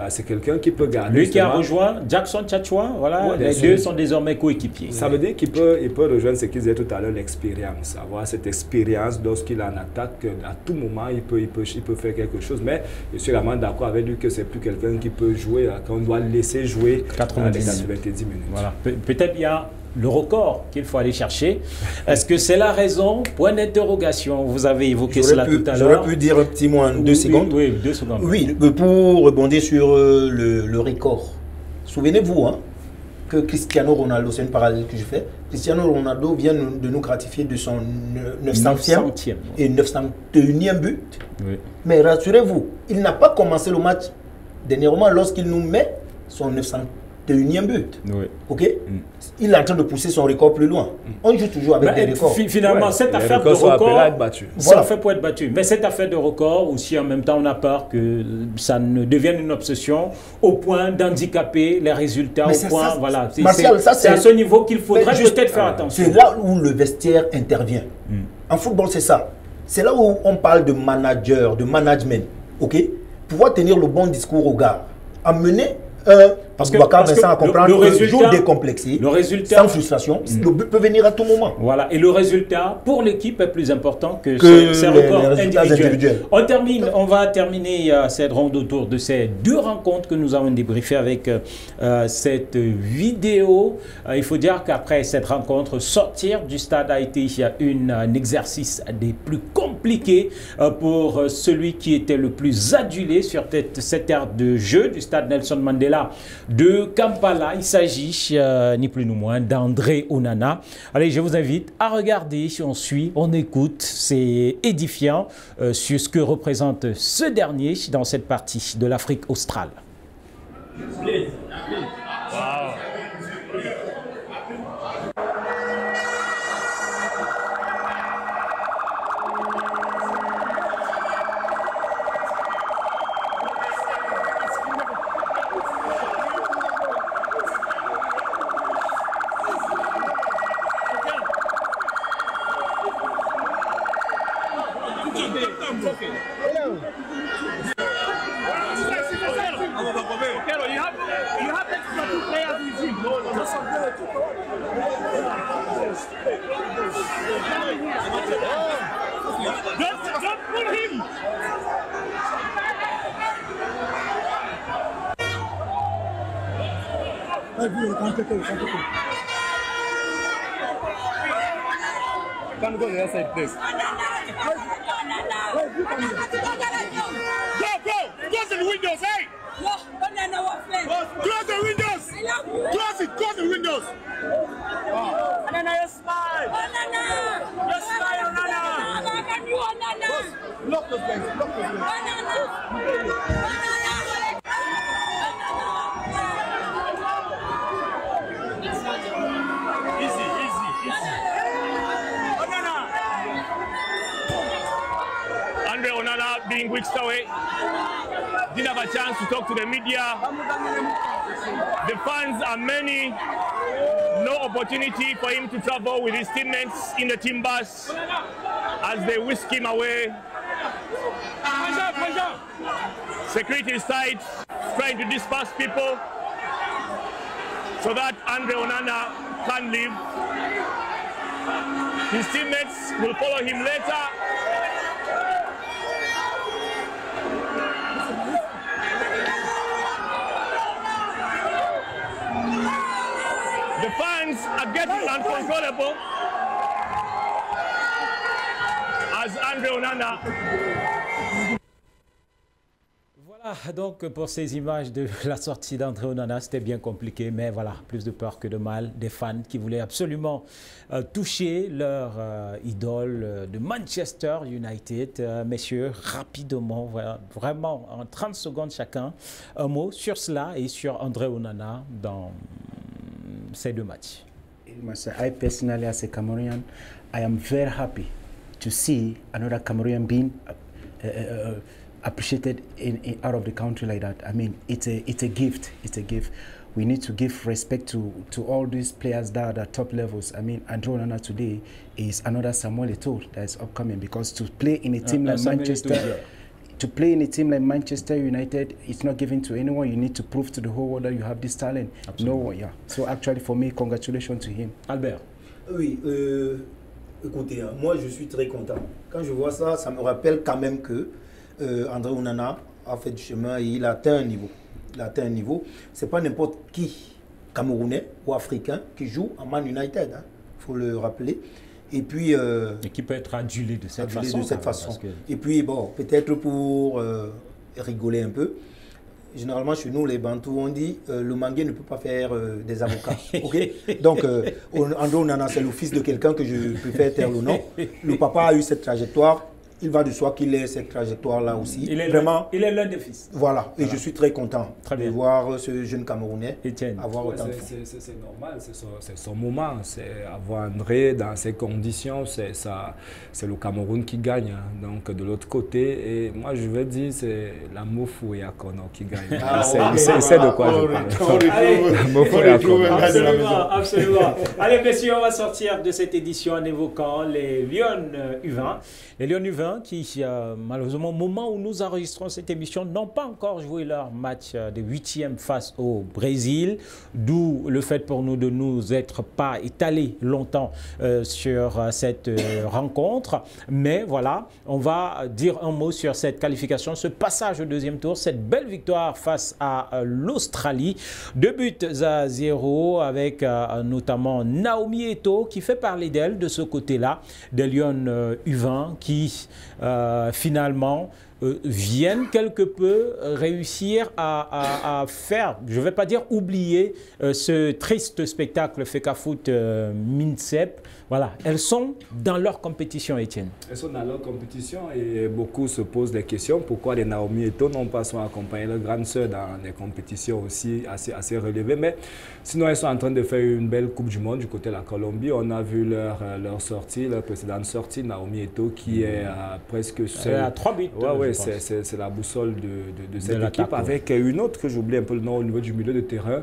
c'est quelqu'un qui peut garder. Lui qui a rejoint Jackson Tchatchoua, voilà, ouais, les deux sont désormais coéquipiers. Ça veut dire qu'il peut rejoindre ce qu'il disait tout à l'heure, l'expérience. Avoir cette expérience lorsqu'il en attaque, à tout moment, il peut faire quelque chose. Mais je suis vraiment d'accord avec lui que c'est plus quelqu'un qui peut jouer, qu'on doit laisser jouer 90 minutes. Voilà. Peut-être il y a le record qu'il faut aller chercher. Est-ce que c'est la raison? Point d'interrogation. Vous avez évoqué cela tout à l'heure. J'aurais pu dire un petit mot en 2 secondes. Oui, 2 secondes. Oui, pour rebondir sur le record. Souvenez-vous que Cristiano Ronaldo, c'est une parallèle que je fais, Cristiano Ronaldo vient de nous gratifier de son 900e et 901e but. Oui. Mais rassurez-vous, il n'a pas commencé le match dernièrement lorsqu'il nous met son 901e but. Oui. Ok. Il est en train de pousser son record plus loin. On joue toujours avec des records. Finalement, cette affaire de record, ça fait pour être battu. Mais cette affaire de record, aussi en même temps, on a peur que ça ne devienne une obsession au point d'handicaper les résultats. Mais au point, ça, voilà. C'est à ce niveau qu'il faudrait peut-être faire attention. C'est là où le vestiaire intervient. En football, c'est ça. C'est là où on parle de manager, de management. Ok. Pouvoir tenir le bon discours au gars. Amener parce que Vincent a compris le résultat décomplexé, sans frustration, le but peut venir à tout moment. Voilà, et le résultat pour l'équipe est plus important que ces records individuels. On va terminer cette ronde autour de ces 2 rencontres que nous avons débriefées avec cette vidéo. Il faut dire qu'après cette rencontre, sortir du stade a été un exercice des plus compliqués pour celui qui était le plus adulé sur cette aire de jeu du stade Nelson Mandela de Kampala. Il s'agit ni plus ni moins d'André Onana. Allez, je vous invite à regarder, on suit, on écoute, c'est édifiant sur ce que représente ce dernier dans cette partie de l'Afrique australe. Can't go the other side, please. Go! Close the windows, hey! Close the windows! Close the windows! Onana, you smile! Onana! You smile, Onana! Can you, Onana? Lock those guys, lock those guys. Onana! Easy. Onana being with switched away. Didn't have a chance to talk to the media. The fans are many. No opportunity for him to travel with his teammates in the team bus as they whisk him away. Security is tight, trying to disperse people so that Andre Onana can leave. His teammates will follow him later. The fans are getting uncontrollable as Andre Onana. Voilà donc pour ces images de la sortie d'André Onana, c'était bien compliqué, mais voilà, plus de peur que de mal. Des fans qui voulaient absolument toucher leur idole de Manchester United. Messieurs, rapidement, voilà, vraiment en 30 secondes chacun, un mot sur cela et sur André Onana dans ces deux matchs. I personally, as a Cameroonian, I am very happy to see another Cameroonian being appreciated out of the country like that. I mean, it's a gift. It's a gift. We need to give respect to all these players that are at top levels. I mean, André Onana today is another Samuel Eto'o that is upcoming, because to play in a team like Manchester, to play in a team like Manchester United, it's not given to anyone. You need to prove to the whole world that you have this talent. Absolutely. No one, yeah. So actually, for me, congratulations to him. Albert. Oui, écoutez, moi je suis très content. Quand je vois ça, ça me rappelle quand même que André Onana a fait du chemin et il a atteint un niveau. Il a atteint un niveau. C'est pas n'importe qui, Camerounais ou Africain, qui joue en Man United. Il faut le rappeler. Et puis... et qui peut être adulé de cette façon. Que... Et puis, bon, peut-être pour rigoler un peu, généralement chez nous, les Bantous, on dit le mangué ne peut pas faire des avocats. Okay? Donc, André Onana, c'est le fils de quelqu'un que je préfère taire le nom. Le papa a eu cette trajectoire. Il va de soi qu'il ait cette trajectoire-là aussi. Il est l'un des fils. Voilà. Et je suis très content de voir ce jeune Camerounais avoir autant de c'est normal, c'est son moment. C'est avoir André dans ces conditions, c'est le Cameroun qui gagne. Donc de l'autre côté, et moi je vais dire, c'est la Mofu et Akono qui gagne. C'est de quoi je parle. Absolument. Allez messieurs, on va sortir de cette édition en évoquant les Lions U20. Les Lions U20 qui, malheureusement, au moment où nous enregistrons cette émission, n'ont pas encore joué leur match de 8e face au Brésil, d'où le fait pour nous de nous être pas étalés longtemps sur cette rencontre. Mais voilà, on va dire un mot sur cette qualification, ce passage au deuxième tour, cette belle victoire face à l'Australie. 2-0 avec notamment Naomi Eto'o qui fait parler d'elle de ce côté-là, des Lions U20 qui finalement viennent quelque peu réussir à faire, je ne vais pas dire oublier ce triste spectacle Fecafoot Minsep. Voilà, elles sont dans leur compétition, Étienne. Elles sont dans leur compétition et beaucoup se posent des questions. Pourquoi les Naomi Eto'o n'ont pas accompagné leur grande sœur dans des compétitions aussi assez relevées. Mais sinon, elles sont en train de faire une belle Coupe du Monde du côté de la Colombie. On a vu leur sortie, leur précédente sortie, Naomi Eto'o qui est presque seule. Elle a 3 buts. Oui, c'est la boussole de cette équipe. Avec une autre que j'oublie un peu le nom au niveau du milieu de terrain.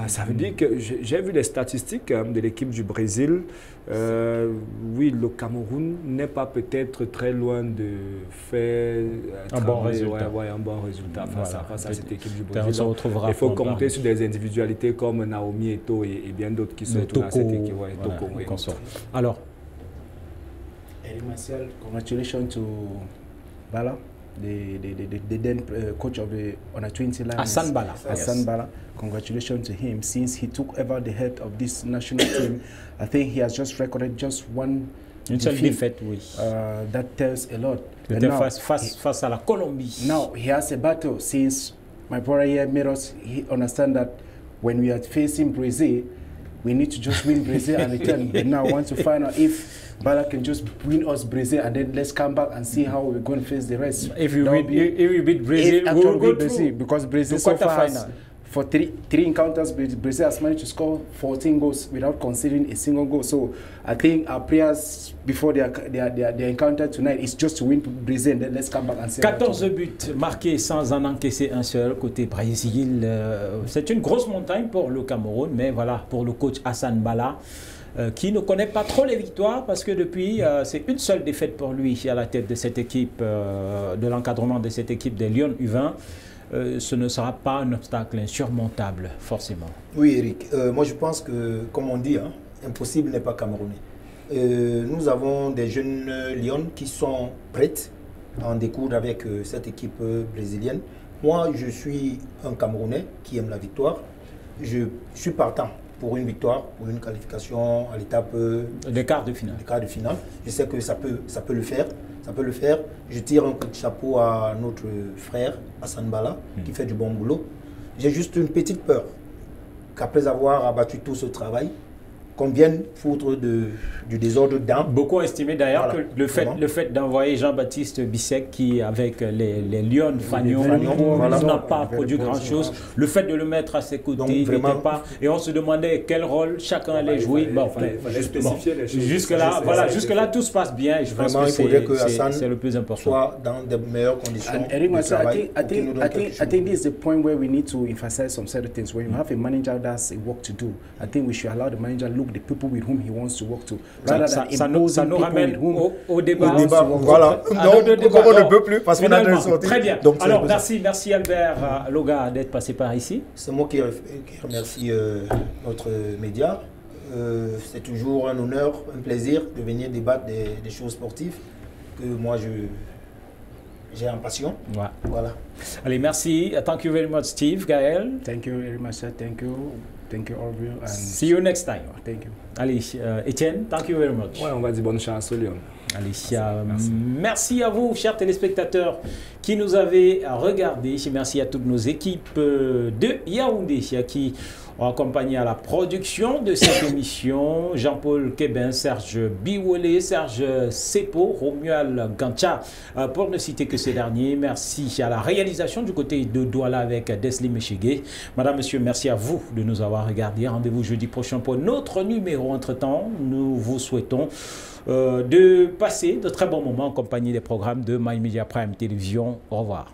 Ça veut dire que j'ai vu les statistiques de l'équipe du Brésil. Oui, le Cameroun n'est pas peut-être très loin de faire un bon résultat. Un bon résultat face à cette équipe du Brésil. Il faut compter sur des individualités comme Naomi Eto'o et bien d'autres qui sont dans cette équipe. Alors, Eric Martial, congratulations to Bala, the then coach of the under-20 Lions. Hassan Bala. Hassan Bala. Congratulations to him. Since he took over the head of this national team, I think he has just recorded just one defeat. That tells a lot. Face à la Colombie. Now he has a battle since my brother here made us understand that when we are facing Brazil, we need to just win Brazil and return. But now I want to find out if Bala can just win us Brazil and then let's come back and see how we're going to face the rest. If we beat Brazil, we'll go Brazil, because Brazil so far For three encounters, Brazil has managed to score 14 goals without conceding a single goal. So I think our prayers before their encounter tonight is just to win Brazil. And then let's come back and see. 14 buts marqués sans en encaisser un seul côté Brésil. C'est une grosse montagne pour le Cameroun, mais voilà, pour le coach Hassan Bala, qui ne connaît pas trop les victoires parce que depuis, c'est une seule défaite pour lui à la tête de cette équipe, de l'encadrement de cette équipe des Lions U20. Ce ne sera pas un obstacle insurmontable, forcément. Oui, Eric. Moi, je pense que, comme on dit, hein, impossible n'est pas camerounais. Nous avons des jeunes Lions qui sont prêtes en découdre avec cette équipe brésilienne. Moi, je suis un Camerounais qui aime la victoire. Je suis partant pour une victoire, pour une qualification à l'étape des quarts de finale. Je sais que ça peut le faire. Ça peut le faire. Je tire un coup de chapeau à notre frère Hassan Bala qui fait du bon boulot. J'ai juste une petite peur qu'après avoir abattu tout ce travail, qu'on vienne foutre du désordre dedans. Beaucoup ont estimé d'ailleurs que le fait d'envoyer Jean-Baptiste Bissek qui, avec les Lions Fagnon, n'a pas produit grand-chose. Le fait de le mettre à ses côtés, et on se demandait quel rôle chacun allait jouer. Bon, jusque-là, tout se passe bien et je pense que c'est le plus important. Soit dans de meilleures conditions. I think this is the point where we need to emphasize some certain things. When you have a manager that's a work to do, I think we should allow the manager to look the people with whom he wants to work to. Ça nous ramène au débat. Voilà. Non, comme on ne peut plus parce qu'on a déjà sorti. Très bien. Alors, merci Albert Loga d'être passé par ici. C'est moi qui remercie notre média. C'est toujours un honneur, un plaisir de venir débattre des choses sportives que moi j'ai en passion. Ouais. Voilà. Allez, merci. Thank you very much, Steve, Gaël. Thank you very much, sir. Thank you. Thank you, all of you. And see you next time. Thank you. Allez, Etienne, thank you very much. Ouais, on va dire bonne chance au Lyon. Allez, merci à vous, chers téléspectateurs, qui nous avez regardés. Merci à toutes nos équipes de Yaoundé qui ont accompagné à la production de cette émission. Jean-Paul Kébin, Serge Biwolé, Serge Sepo, Romuald Gancha, pour ne citer que ces derniers. Merci à la réalisation du côté de Douala avec Desli Meshige. Madame, monsieur, merci à vous de nous avoir regardés. Rendez-vous jeudi prochain pour notre numéro. Entre-temps, nous vous souhaitons de passer de très bons moments en compagnie des programmes de My Media Prime Télévision. Au revoir.